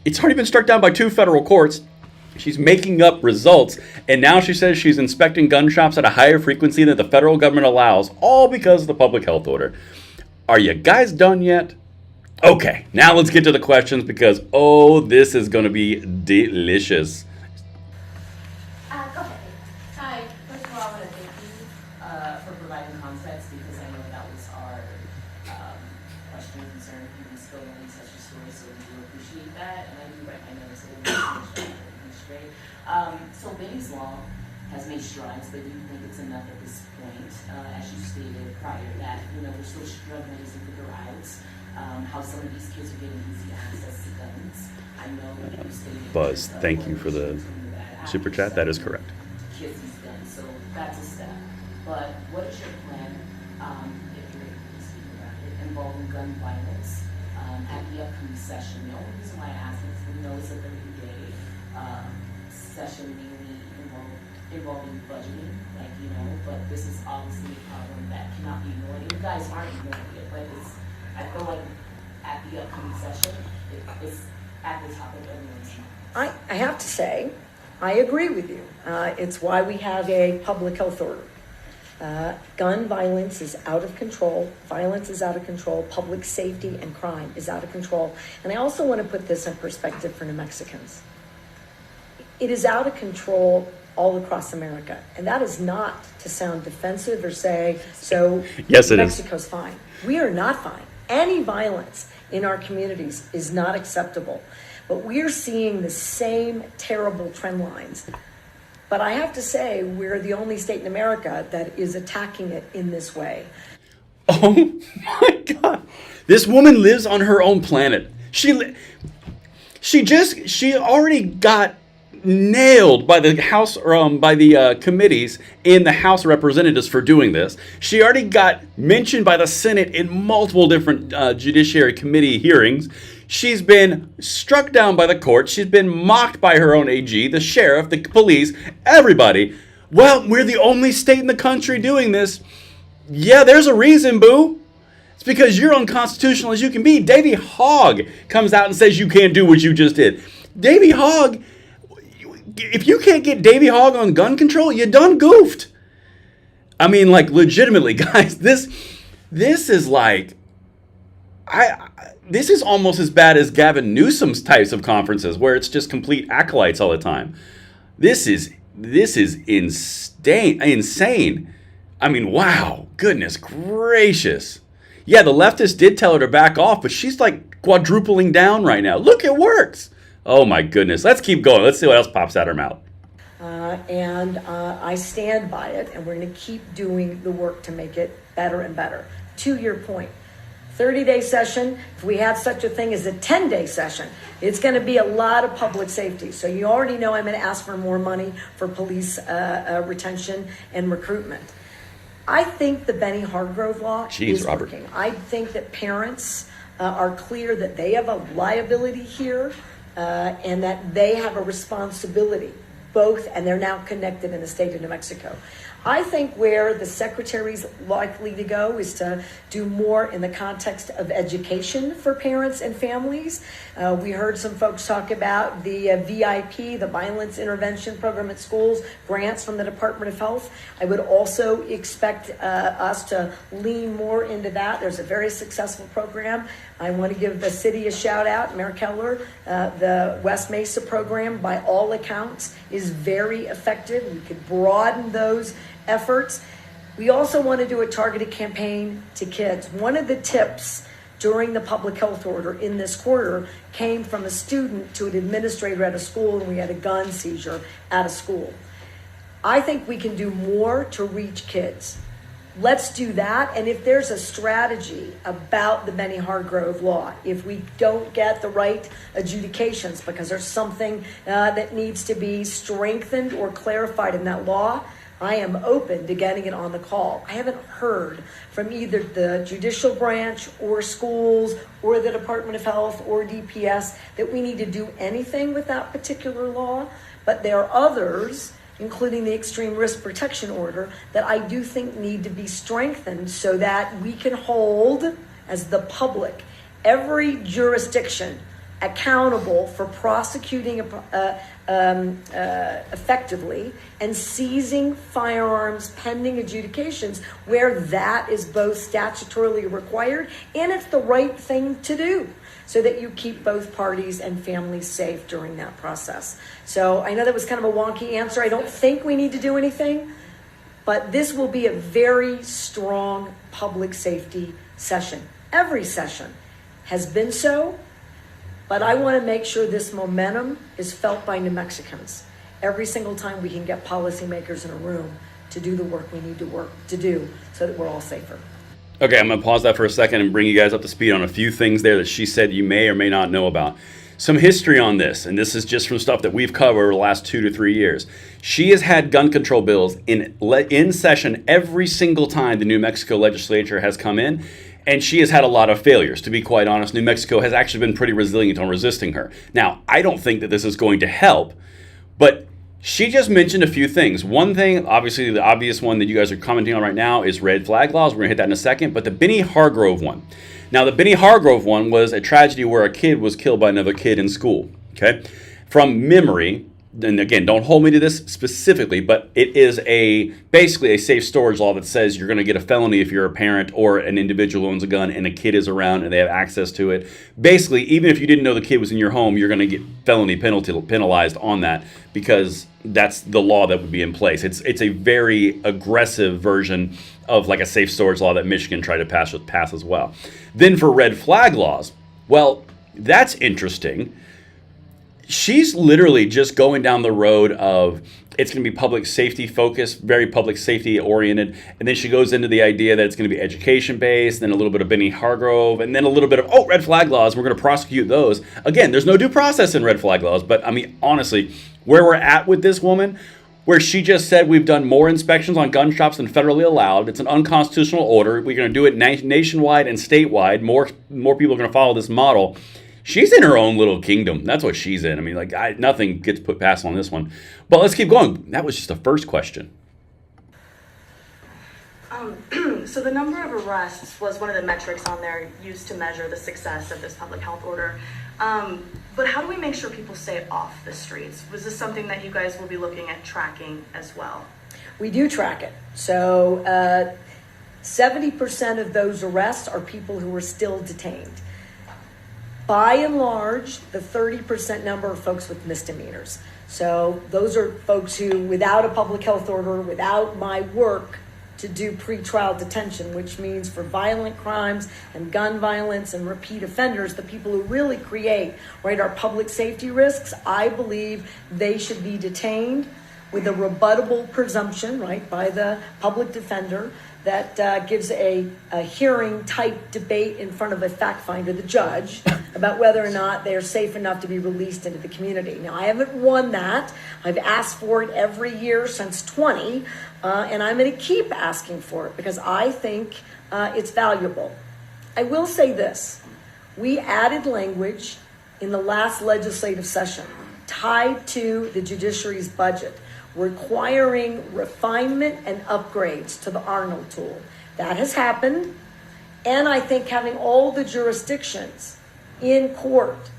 it's already been struck down by 2 federal courts. She's making up results, and now she says she's inspecting gun shops at a higher frequency than the federal government allows, all because of the public health order. Are you guys done yet? Okay, now let's get to the questions because, this is going to be delicious. Go ahead. Hi. First of all, I want to thank you for providing context because I know that was our question and concern. You still only such a story, so we do appreciate that. And I do write my notes a little bit straight. So Bailey's Law has made strides, but do you think it's enough at this point? As you stated prior, that we're still struggling to figure out how some of these kids are getting easy access to guns. I know you stated Buzz, thank you for the super chat. That is correct. Kids these guns, so that's a step. But what is your plan, if you're able to speak about it, involving gun violence at the upcoming session? The only reason why I ask is we know it's a 30-day session mainly involving budgeting, but this is obviously a problem that cannot be ignored. You guys aren't ignoring it, but I feel like at the upcoming session, it's at the top of everyone's mind. I have to say, I agree with you. It's why we have a public health order. Gun violence is out of control. Violence is out of control. Public safety and crime is out of control. And I also want to put this in perspective for New Mexicans. It is out of control all across America. And that is not to sound defensive or say, so yes, it Mexico's is. fine. We are not fine. Any violence in our communities is not acceptable. But we're seeing the same terrible trend lines. But I have to say, we're the only state in America that is attacking it in this way. Oh my God. This woman lives on her own planet. She already got nailed by the House by the committees in the House of Representatives for doing this. She already got mentioned by the Senate in multiple different Judiciary Committee hearings. She's been struck down by the court. She's been mocked by her own AG, the sheriff, the police, everybody. Well, we're the only state in the country doing this. Yeah, there's a reason, boo. It's because you're unconstitutional as you can be. Davy Hogg comes out and says you can't do what you just did. Davy Hogg, if you can't get Davy Hogg on gun control, you done goofed. I mean, like, legitimately, guys, this is like, this is almost as bad as Gavin Newsom's types of conferences where it's just complete acolytes all the time. This is insane. I mean, wow, goodness gracious. Yeah, the leftists did tell her to back off, but she's like quadrupling down right now. Look, it works. Oh my goodness. Let's keep going. Let's see what else pops out her mouth. I stand by it, and we're going to keep doing the work to make it better and better. To your point, 30-day session. If we had such a thing as a 10-day session, it's going to be a lot of public safety. So you already know I'm going to ask for more money for police retention and recruitment. I think the Benny Hargrove law is working. I think that parents are clear that they have a liability here and that they have a responsibility, both, and they're now connected in the state of New Mexico. I think where the secretary's likely to go is to do more in the context of education for parents and families. We heard some folks talk about the VIP, the Violence Intervention Program at schools, grants from the Department of Health. I would also expect us to lean more into that. There's a very successful program. I want to give the city a shout out, Mayor Keller. The West Mesa program, by all accounts, is very effective. We could broaden those efforts. We also want to do a targeted campaign to kids. One of the tips during the public health order in this quarter came from a student to an administrator at a school, and we had a gun seizure at a school. I think we can do more to reach kids. Let's do that. And if there's a strategy about the Benny Hargrove law, if we don't get the right adjudications because there's something that needs to be strengthened or clarified in that law, I am open to getting it on the call. I haven't heard from either the judicial branch or schools or the Department of Health or DPS that we need to do anything with that particular law, but there are others, including the extreme risk protection order, that I do think need to be strengthened so that we can hold, as the public, every jurisdiction accountable for prosecuting effectively and seizing firearms pending adjudications where that is both statutorily required and it's the right thing to do, so that you keep both parties and families safe during that process. So I know that was kind of a wonky answer. I don't think we need to do anything, but this will be a very strong public safety session. Every session has been so, but I want to make sure this momentum is felt by New Mexicans every single time we can get policymakers in a room to do the work we need to do so that we're all safer. Okay, I'm going to pause that for a second and bring you guys up to speed on a few things there that she said you may or may not know about. Some history on this, and this is just from stuff that we've covered over the last 2 to 3 years. She has had gun control bills in session every single time the New Mexico legislature has come in, and she has had a lot of failures. To be quite honest, New Mexico has actually been pretty resilient on resisting her. Now, I don't think that this is going to help, but she just mentioned a few things. One thing, obviously the obvious one that you guys are commenting on right now is red flag laws. We're going to hit that in a second, but the Benny Hargrove one. Now, the Benny Hargrove one was a tragedy where a kid was killed by another kid in school, okay? From memory, and again, don't hold me to this specifically, but it is basically a safe storage law that says you're going to get a felony if you're a parent or an individual who owns a gun and a kid is around and they have access to it. Basically, even if you didn't know the kid was in your home, you're going to get felony penalized on that because that's the law that would be in place. It's a very aggressive version of like a safe storage law that Michigan tried to pass as well. Then for red flag laws, well, that's interesting. She's literally just going down the road of it's going to be public safety focused, very public safety oriented. And then she goes into the idea that it's going to be education based, then a little bit of Benny Hargrove, and then a little bit of, red flag laws. We're going to prosecute those. Again, there's no due process in red flag laws. But I mean, honestly, where we're at with this woman, where she just said we've done more inspections on gun shops than federally allowed. It's an unconstitutional order. We're going to do it nationwide and statewide. More people are going to follow this model. She's in her own little kingdom. That's what she's in. I mean, nothing gets put past on this one. But let's keep going. That was just the first question. So the number of arrests was one of the metrics on there used to measure the success of this public health order. But how do we make sure people stay off the streets? Was this something that you guys will be looking at tracking as well? We do track it. So 70% of those arrests are people who are still detained. By and large, the 30% number are folks with misdemeanors. So those are folks who, without a public health order, without my work to do pretrial detention, which means for violent crimes and gun violence and repeat offenders, the people who really create, our public safety risks, I believe they should be detained with a rebuttable presumption, by the public defender that gives a hearing type debate in front of a fact finder, the judge, about whether or not they're safe enough to be released into the community. Now, I haven't won that. I've asked for it every year since 20, and I'm going to keep asking for it because I think it's valuable. I will say this. We added language in the last legislative session tied to the judiciary's budget, requiring refinement and upgrades to the Arnold tool. That has happened, and I think having all the jurisdictions in court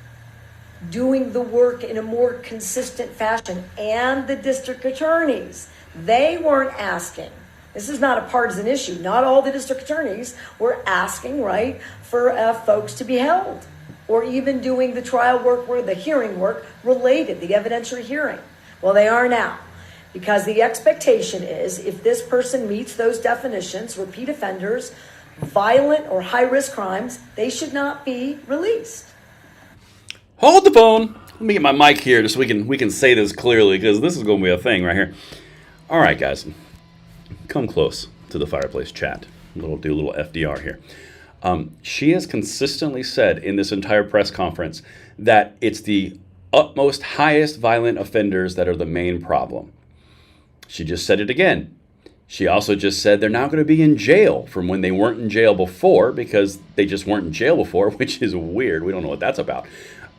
doing the work in a more consistent fashion, and the district attorneys, they weren't asking. This is not a partisan issue. Not all the district attorneys were asking, right, for folks to be held, or even doing the trial work or the hearing work related, the evidentiary hearing. Well, they are now. Because the expectation is if this person meets those definitions, repeat offenders, violent or high-risk crimes, they should not be released. Hold the phone. Let me get my mic here just so we can say this clearly, because this is going to be a thing right here. All right, guys. Come close to the fireplace chat. Do a little FDR here. She has consistently said in this entire press conference that it's the utmost highest violent offenders that are the main problem. She just said it again. She also just said they're now going to be in jail from when they weren't in jail before, because they just weren't in jail before, which is weird. We don't know what that's about.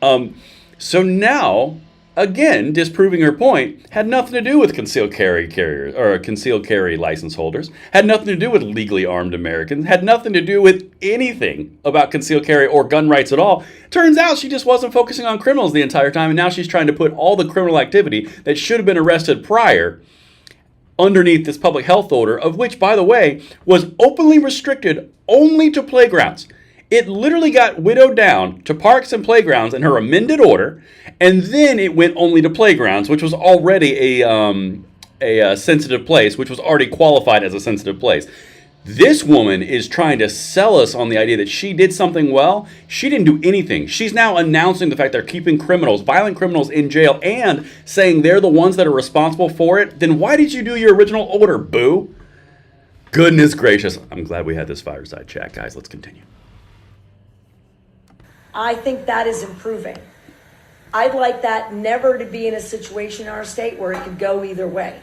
So now, again, disproving her point, had nothing to do with concealed carry carriers or concealed carry license holders, had nothing to do with legally armed Americans, had nothing to do with anything about concealed carry or gun rights at all. Turns out she just wasn't focusing on criminals the entire time, and now she's trying to put all the criminal activity that should have been arrested prior underneath this public health order, of which, by the way, was openly restricted only to playgrounds. It literally got widowed down to parks and playgrounds in her amended order, and then it went only to playgrounds, which was already a sensitive place, which was already qualified as a sensitive place. This woman is trying to sell us on the idea that she did something well. She didn't do anything. She's now announcing the fact they're keeping criminals, violent criminals, in jail and saying they're the ones that are responsible for it. Then why did you do your original order, boo? Goodness gracious. I'm glad we had this fireside chat, guys. Let's continue. I think that is improving. I'd like that never to be in a situation in our state where it could go either way.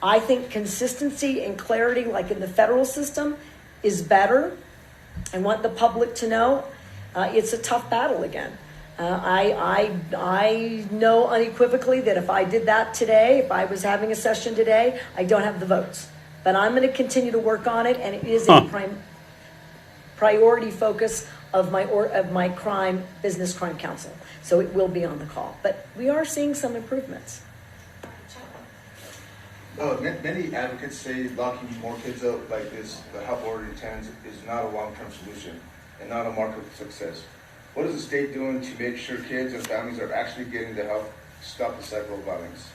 I think consistency and clarity, like in the federal system, is better. I want the public to know it's a tough battle again. I know unequivocally that if I did that today, if I was having a session today, I don't have the votes. But I'm going to continue to work on it, and it is a priority focus of my business crime council. So it will be on the call. But we are seeing some improvements. Many advocates say locking more kids up like this, the help order intends, is not a long-term solution and not a mark of success. What is the state doing to make sure kids and families are actually getting the help to stop the cycle of violence?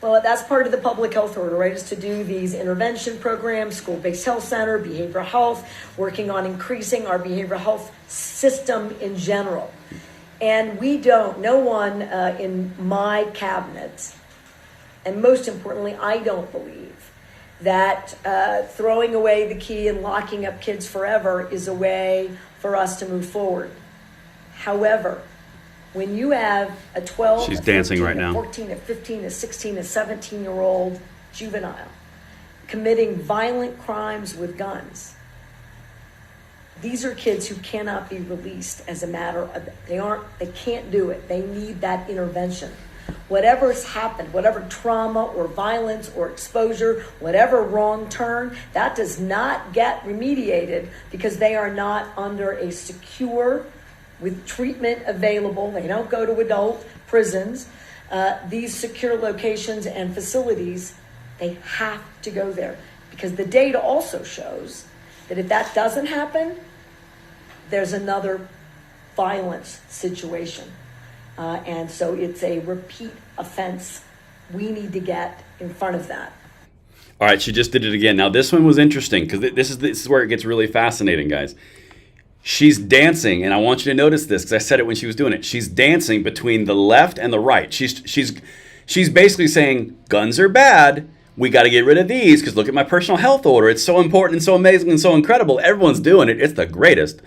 Well, that's part of the public health order, right, is to do these intervention programs, school-based health center, behavioral health, working on increasing our behavioral health system in general. And no one in my cabinet, and most importantly, I don't believe that throwing away the key and locking up kids forever is a way for us to move forward. However, when you have a 12, She's a 15, dancing right a now. 14, a 15, a 16, a 17-year-old juvenile committing violent crimes with guns, these are kids who cannot be released as a matter of, they can't do it. They need that intervention. Whatever's happened, whatever trauma or violence or exposure, whatever wrong turn, that does not get remediated because they are not under a secure, with treatment available. They don't go to adult prisons. These secure locations and facilities, they have to go there because the data also shows that if that doesn't happen, there's another violence situation. And so it's a repeat offense. We need to get in front of that. All right, she just did it again. Now, this one was interesting because this is where it gets really fascinating, guys. She's dancing, and I want you to notice this because I said it when she was doing it. She's dancing between the left and the right. She's basically saying guns are bad we got to get rid of these because look at my personal health order. It's so important and so amazing and so incredible. Everyone's doing it. It's the greatest.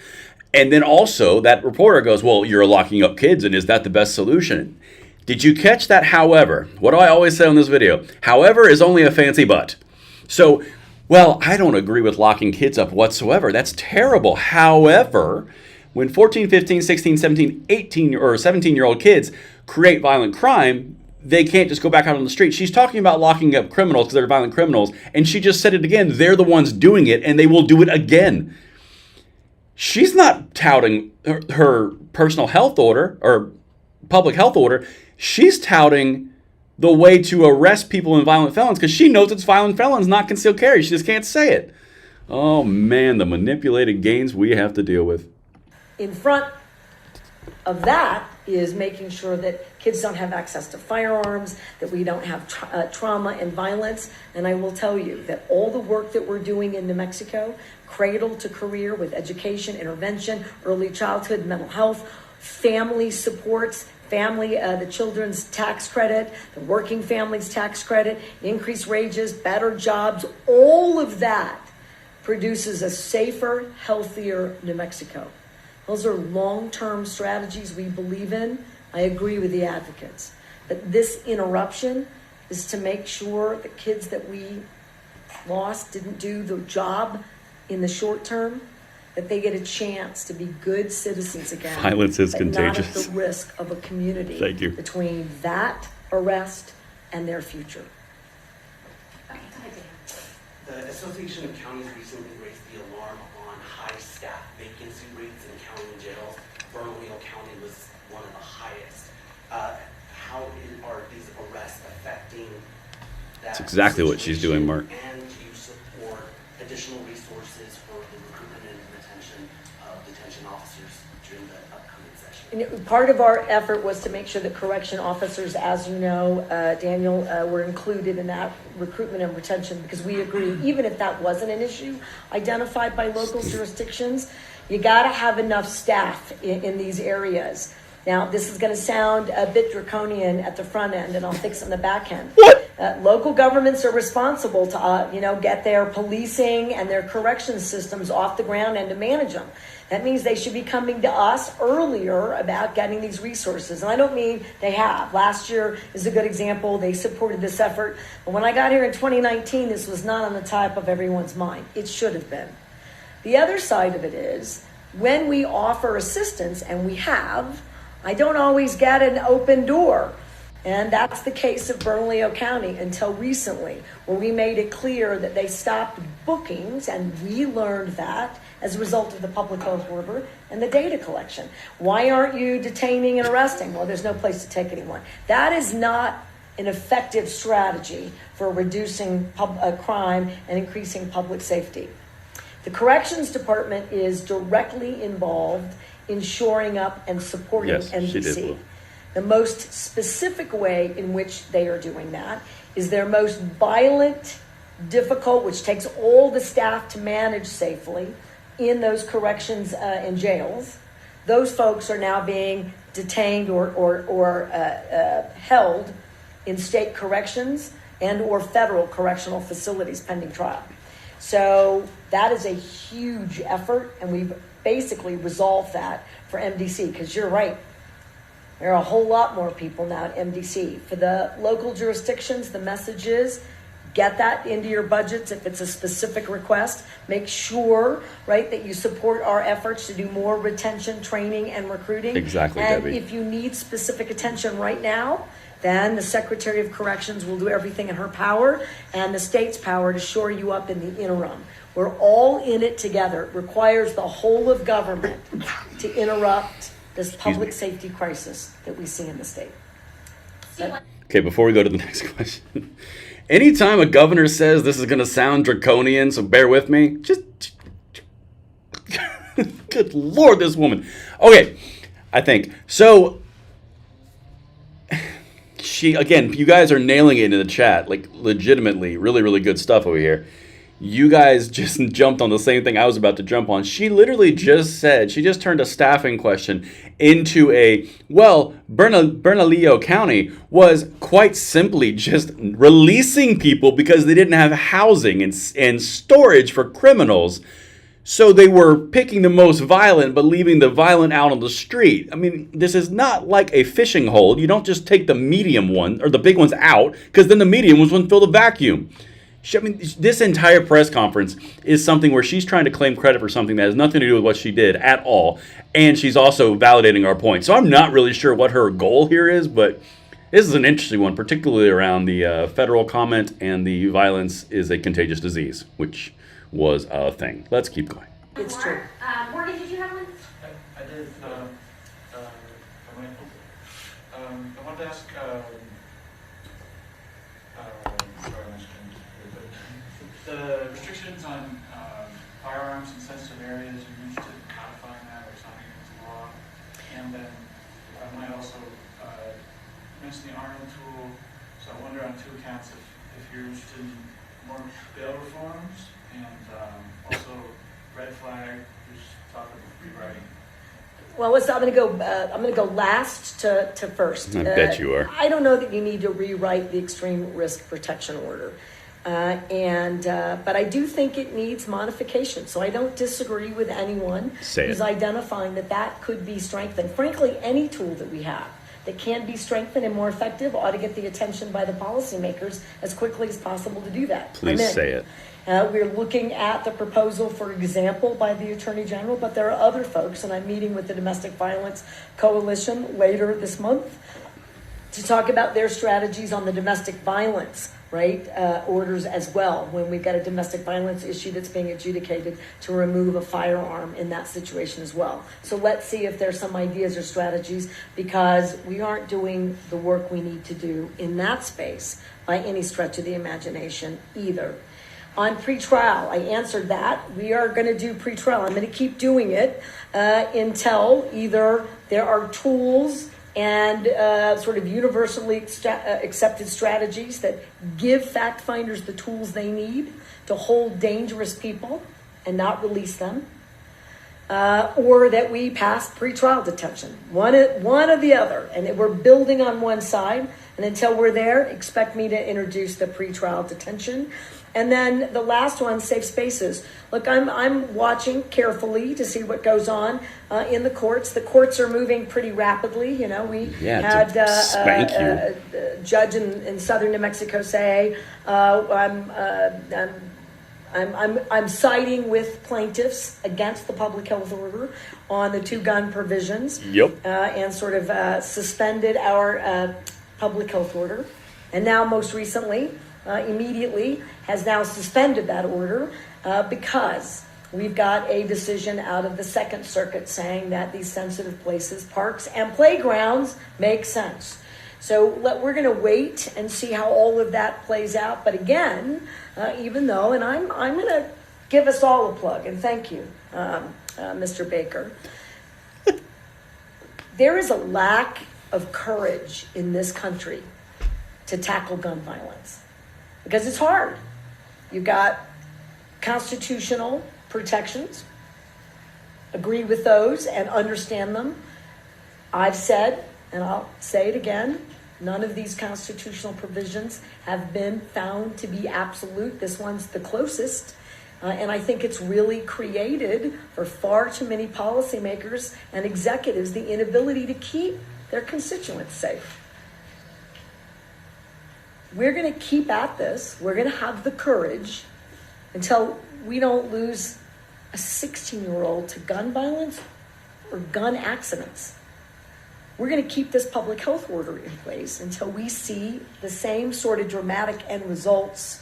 And then also that reporter goes, well, you're locking up kids, and is that the best solution? Did you catch that however? What do I always say on this video? However is only a fancy but. So, well, I don't agree with locking kids up whatsoever. That's terrible. However, when 14, 15, 16, 17, 18, or 17-year-old kids create violent crime, they can't just go back out on the street. She's talking about locking up criminals because they're violent criminals, and she just said it again. They're the ones doing it, and they will do it again. She's not touting her personal health order or public health order. She's touting the way to arrest people in violent felons because she knows it's violent felons, not concealed carry. She just can't say it. Oh, man, the manipulated gains we have to deal with. In front of that is making sure that kids don't have access to firearms, that we don't have trauma and violence. And I will tell you that all the work that we're doing in New Mexico, cradle to career with education, intervention, early childhood, mental health, family supports, the children's tax credit, the working families tax credit, increased wages, better jobs, all of that produces a safer, healthier New Mexico. Those are long-term strategies we believe in. I agree with the advocates. But this interruption is to make sure the kids that we lost didn't do the job in the short term, that they get a chance to be good citizens again. Violence is but contagious. not at the risk of a community Thank you. between that arrest and their future. Okay, go ahead, Dan. The Association of Counties recently raised the alarm on high staff vacancy rates in county jails. Bernalillo County was one of the highest. How are these arrests affecting that? That's exactly what she's doing, Mark. And do you support additional resources for the recruitment and retention of detention officers during the upcoming session? Part of our effort was to make sure that correction officers, as you know, Daniel, were included in that recruitment and retention because we agree, even if that wasn't an issue identified by local jurisdictions, you got to have enough staff in these areas. Now, this is going to sound a bit draconian at the front end, and I'll fix it on the back end. What? Local governments are responsible to, get their policing and their correction systems off the ground and to manage them. That means they should be coming to us earlier about getting these resources. And I don't mean they have. Last year is a good example. They supported this effort. But when I got here in 2019, this was not on the top of everyone's mind. It should have been. The other side of it is when we offer assistance, and we have, I don't always get an open door. And that's the case of Bernalillo County until recently, where we made it clear that they stopped bookings, and we learned that as a result of the public health order and the data collection. Why aren't you detaining and arresting? Well, there's no place to take anyone. That is not an effective strategy for reducing crime and increasing public safety. The Corrections Department is directly involved in shoring up and supporting Yes, she did, MDC. Lou. The most specific way in which they are doing that is their most violent, difficult, which takes all the staff to manage safely in those corrections and jails. Those folks are now being detained or held in state corrections and or federal correctional facilities pending trial. So that is a huge effort, and we've basically resolved that for MDC, because you're right. There are a whole lot more people now at MDC. For the local jurisdictions, the message is get that into your budgets if it's a specific request. Make sure, right, that you support our efforts to do more retention, training, and recruiting. Exactly, and Debbie. if you need specific attention right now, then the Secretary of Corrections will do everything in her power and the state's power to shore you up in the interim. We're all in it together. It requires the whole of government to interrupt this public safety crisis that we see in the state. Okay, before we go to the next question. Anytime a governor says this is going to sound draconian, so bear with me, just good Lord, this woman. Okay, I think. So, again, you guys are nailing it in the chat, like legitimately, really, really good stuff over here. You guys just jumped on the same thing I was about to jump on. She literally just said, she just turned a staffing question into Bernalillo County was quite simply just releasing people because they didn't have housing and storage for criminals. So they were picking the most violent, but leaving the violent out on the street. I mean, this is not like a fishing hole. You don't just take the medium one or the big ones out, because then the medium ones wouldn't fill the vacuum. I mean, this entire press conference is something where she's trying to claim credit for something that has nothing to do with what she did at all. And she's also validating our point. So I'm not really sure what her goal here is, but this is an interesting one, particularly around the federal comment and the violence is a contagious disease, which was a thing. Let's keep going. It's true. Morgan, did you have one? I did. I wanted to ask. Sorry, my screen. The restrictions on firearms in sensitive areas. Are you interested in codifying that or signing it into law? And then I might also mention the arming tool. So I wonder on two accounts if you're interested in more bail reforms. And also, red flag. There's talk of rewriting. Well, I'm going to go last to first. I bet you are. I don't know that you need to rewrite the extreme risk protection order, but I do think it needs modification. So I don't disagree with anyone who's identifying that could be strengthened. Frankly, any tool that we have that can be strengthened and more effective ought to get the attention by the policymakers as quickly as possible to do that. Please say it. We're looking at the proposal, for example, by the Attorney General, but there are other folks, and I'm meeting with the Domestic Violence Coalition later this month to talk about their strategies on the domestic violence, orders as well, when we've got a domestic violence issue that's being adjudicated to remove a firearm in that situation as well. So let's see if there's some ideas or strategies, because we aren't doing the work we need to do in that space by any stretch of the imagination either. On pretrial, I answered that. We are going to do pretrial. I'm going to keep doing it until either there are tools and sort of universally accepted strategies that give fact finders the tools they need to hold dangerous people and not release them, or that we pass pretrial detention. One or the other. And we're building on one side. And until we're there, expect me to introduce the pretrial detention. And then the last one, safe spaces. Look, I'm watching carefully to see what goes on in the courts. The courts are moving pretty rapidly. You know, we had a judge in southern New Mexico say, I'm siding with plaintiffs against the public health order on the 2 gun provisions. Yep. And sort of suspended our public health order. And now most recently, immediately has now suspended that order because we've got a decision out of the Second Circuit saying that these sensitive places, parks and playgrounds, make sense. So we're going to wait and see how all of that plays out. But again, even though, and I'm going to give us all a plug, and thank you, Mr. Baker. There is a lack of courage in this country to tackle gun violence. Because it's hard. You've got constitutional protections, agree with those and understand them. I've said, and I'll say it again, none of these constitutional provisions have been found to be absolute. This one's the closest. And I think it's really created for far too many policymakers and executives the inability to keep their constituents safe. We're going to keep at this. We're going to have the courage until we don't lose a 16-year-old to gun violence or gun accidents. We're going to keep this public health order in place until we see the same sort of dramatic end results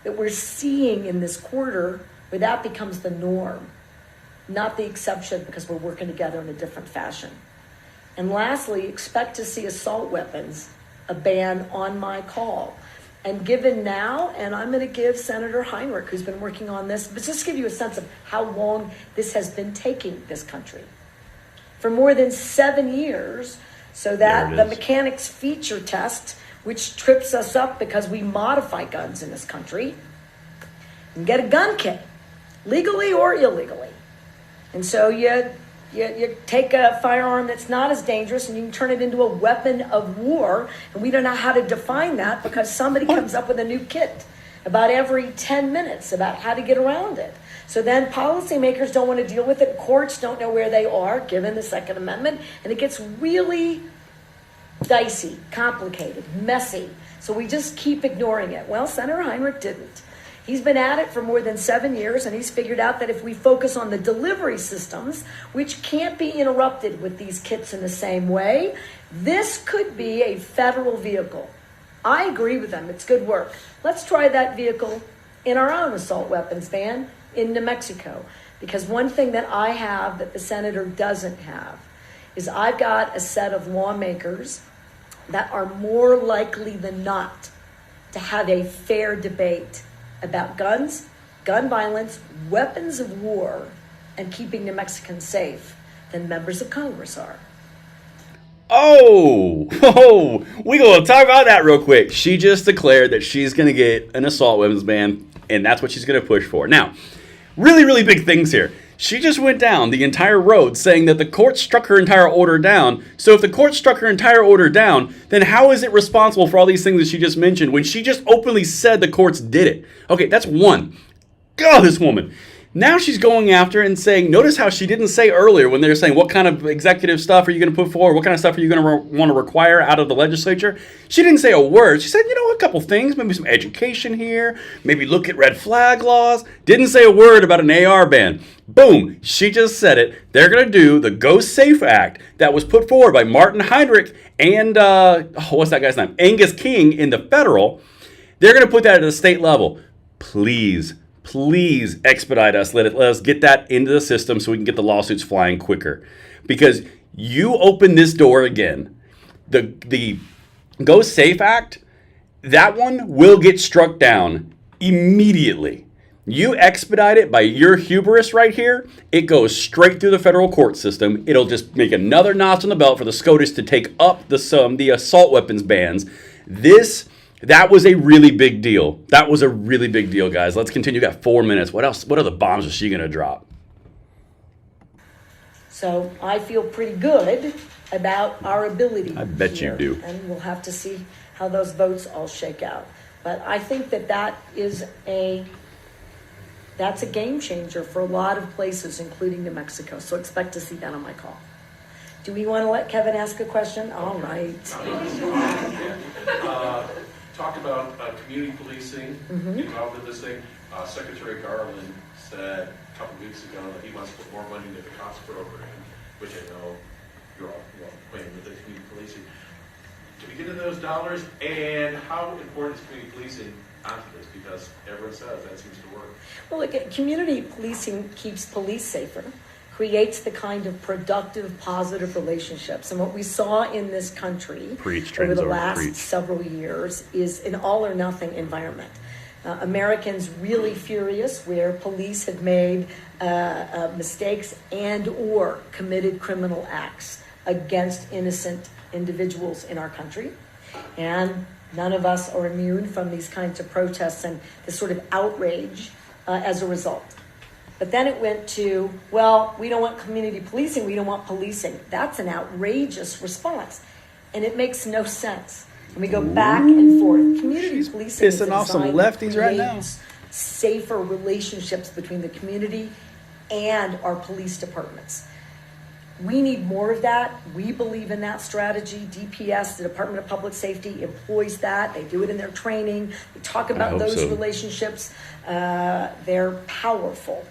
that we're seeing in this quarter, where that becomes the norm, not the exception, because we're working together in a different fashion. And lastly, expect to see assault weapons a ban on my call. And given now, and I'm going to give Senator Heinrich, who's been working on this, but just give you a sense of how long this has been taking this country. For more than 7 years, so that the mechanics feature test, which trips us up because we modify guns in this country, and get a gun kit, legally or illegally. And so you take a firearm that's not as dangerous and you can turn it into a weapon of war. And we don't know how to define that because somebody comes up with a new kit about every 10 minutes about how to get around it. So then policymakers don't want to deal with it. Courts don't know where they are, given the Second Amendment. And it gets really dicey, complicated, messy. So we just keep ignoring it. Well, Senator Heinrich didn't. He's been at it for more than 7 years, and he's figured out that if we focus on the delivery systems, which can't be interrupted with these kits in the same way, this could be a federal vehicle. I agree with them. It's good work. Let's try that vehicle in our own assault weapons ban in New Mexico. Because one thing that I have that the senator doesn't have is I've got a set of lawmakers that are more likely than not to have a fair debate about guns, gun violence, weapons of war, and keeping New Mexicans safe than members of Congress are. Oh, we gonna talk about that real quick. She just declared that she's gonna get an assault weapons ban, and that's what she's gonna push for. Now, really, really big things here. She just went down the entire road saying that the court struck her entire order down. So if the court struck her entire order down, then how is it responsible for all these things that she just mentioned when she just openly said the courts did it? Okay, that's one. God, this woman. Now she's going after and saying, notice how she didn't say earlier when they were saying, what kind of executive stuff are you going to put forward? What kind of stuff are you going to want to require out of the legislature? She didn't say a word. She said, a couple things, maybe some education here, maybe look at red flag laws. Didn't say a word about an AR ban. Boom, she just said it. They're going to do the Go Safe Act that was put forward by Martin Heinrich and, what's that guy's name? Angus King in the federal. They're going to put that at the state level. Please expedite us. Let us get that into the system so we can get the lawsuits flying quicker. Because you open this door again. The Go Safe Act, that one will get struck down immediately. You expedite it by your hubris right here, it goes straight through the federal court system. It'll just make another notch on the belt for the SCOTUS to take up the assault weapons bans. That was a really big deal. That was a really big deal, guys. Let's continue. We've got 4 minutes. What else? What other bombs is she going to drop? So I feel pretty good about our ability. I bet here, you do. And we'll have to see how those votes all shake out. But I think that's a game changer for a lot of places, including New Mexico. So expect to see that on my call. Do we want to let Kevin ask a question? All right. Talk about community policing involved in this thing. Secretary Garland said a couple weeks ago that he wants to put more money into the cops program, which I know you're all playing with the community policing. Do we get into those dollars? And how important is community policing onto this? Because everyone says that seems to work. Well, look, community policing keeps police safer, creates the kind of productive, positive relationships. And what we saw in this country over the last several years is an all or nothing environment. Americans really furious where police have made mistakes and or committed criminal acts against innocent individuals in our country. And none of us are immune from these kinds of protests and this sort of outrage as a result. But then it went to, well, we don't want community policing, we don't want policing. That's an outrageous response. And it makes no sense. And we go back and forth. Community policing is pissing off some lefties right now. Safer relationships between the community and our police departments. We need more of that. We believe in that strategy. DPS, the Department of Public Safety, employs that. They do it in their training. They talk about those relationships. They're powerful.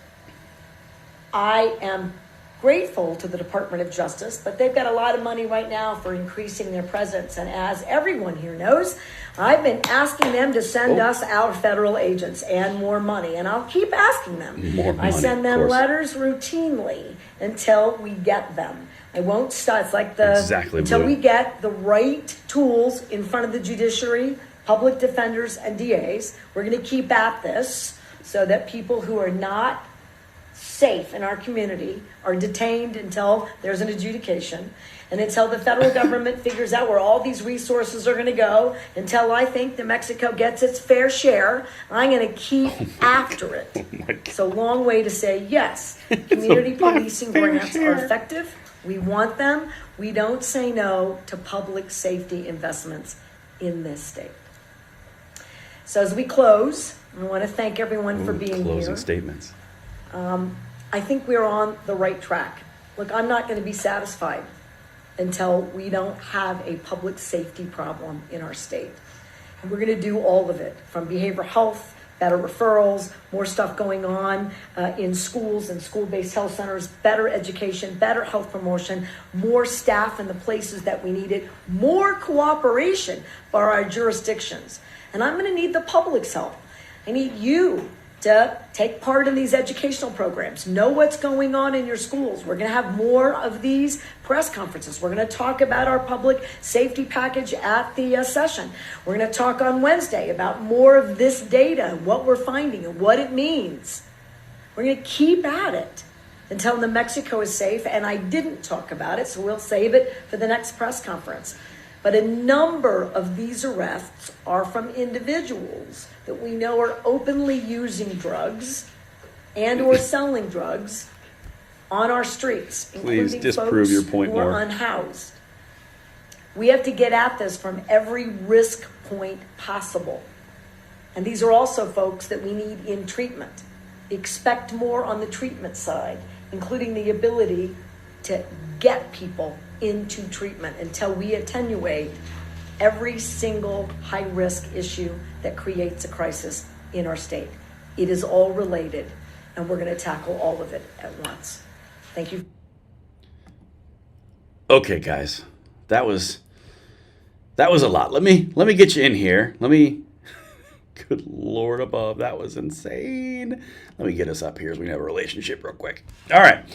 I am grateful to the Department of Justice, but they've got a lot of money right now for increasing their presence. And as everyone here knows, I've been asking them to send us our federal agents and more money, and I'll keep asking them. More money, I send them letters routinely until we get them. I won't stop. It's like until we get the right tools in front of the judiciary, public defenders, and DAs. We're going to keep at this so that people who are not safe in our community are detained until there's an adjudication. And until the federal government figures out where all these resources are going to go, until I think New Mexico gets its fair share, I'm going to keep after it. It's a long way to say yes. Community policing grants are effective. We want them. We don't say no to public safety investments in this state. So as we close, I want to thank everyone for being closing here. statements. I think we're on the right track. Look, I'm not going to be satisfied until we don't have a public safety problem in our state. And we're going to do all of it, from behavioral health, better referrals, more stuff going on in schools and school-based health centers, better education, better health promotion, more staff in the places that we need it, more cooperation by our jurisdictions. And I'm going to need the public's help. I need you to take part in these educational programs. Know what's going on in your schools. We're going to have more of these press conferences. We're going to talk about our public safety package at the session. We're going to talk on Wednesday about more of this data, what we're finding and what it means. We're going to keep at it until New Mexico is safe. And I didn't talk about it, so we'll save it for the next press conference. But a number of these arrests are from individuals that we know are openly using drugs and or selling drugs on our streets, Please including disprove folks your point who are more. unhoused. We have to get at this from every risk point possible. And these are also folks that we need in treatment. Expect more on the treatment side, including the ability to get people into treatment until we attenuate every single high-risk issue that creates a crisis in our state. It is all related, and we're going to tackle all of it at once. Thank you. Okay, guys, that was a lot. Let me get you in here. Good Lord above, that was insane. Let me get us up here so we can have a relationship real quick. All right.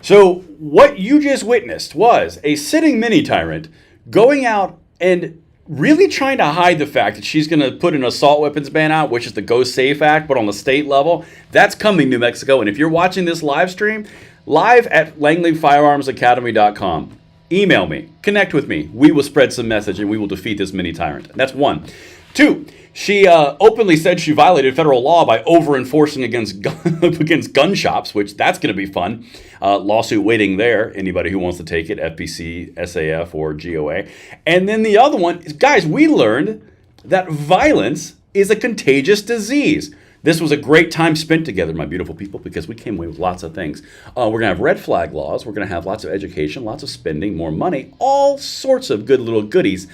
So what you just witnessed was a sitting mini tyrant going out and really trying to hide the fact that she's going to put an assault weapons ban out, which is the Go Safe Act, but on the state level. That's coming, New Mexico. And if you're watching this live stream, live at LangleyFirearmsAcademy.com, email me, connect with me. We will spread some message and we will defeat this mini tyrant. That's one. Two, she openly said she violated federal law by over-enforcing against gun shops, which that's going to be fun. Lawsuit waiting there. Anybody who wants to take it, FPC, SAF, or GOA. And then the other one is, guys, we learned that violence is a contagious disease. This was a great time spent together, my beautiful people, because we came away with lots of things. We're going to have red flag laws. We're going to have lots of education, lots of spending, more money, all sorts of good little goodies,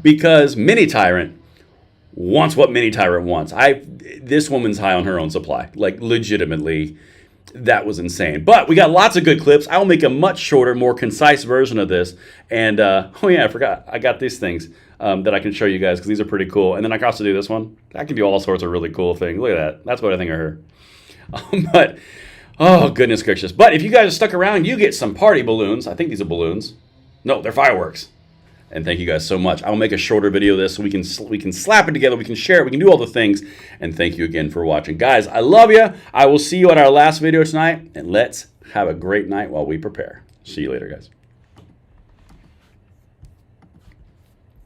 because Mini Tyrant wants what Mini Tyrant wants. This woman's high on her own supply. Like, legitimately, that was insane. But we got lots of good clips. I will make a much shorter, more concise version of this. And, oh yeah, I forgot. I got these things that I can show you guys because these are pretty cool. And then I can also do this one. I can do all sorts of really cool things. Look at that. That's what I think of her. But, oh, goodness gracious. But if you guys are stuck around, you get some party balloons. I think these are balloons. No, they're fireworks. And thank you guys so much. I will make a shorter video of this so we can slap it together, we can share it, we can do all the things. And thank you again for watching. Guys, I love you. I will see you at our last video tonight. And let's have a great night while we prepare. See you later, guys.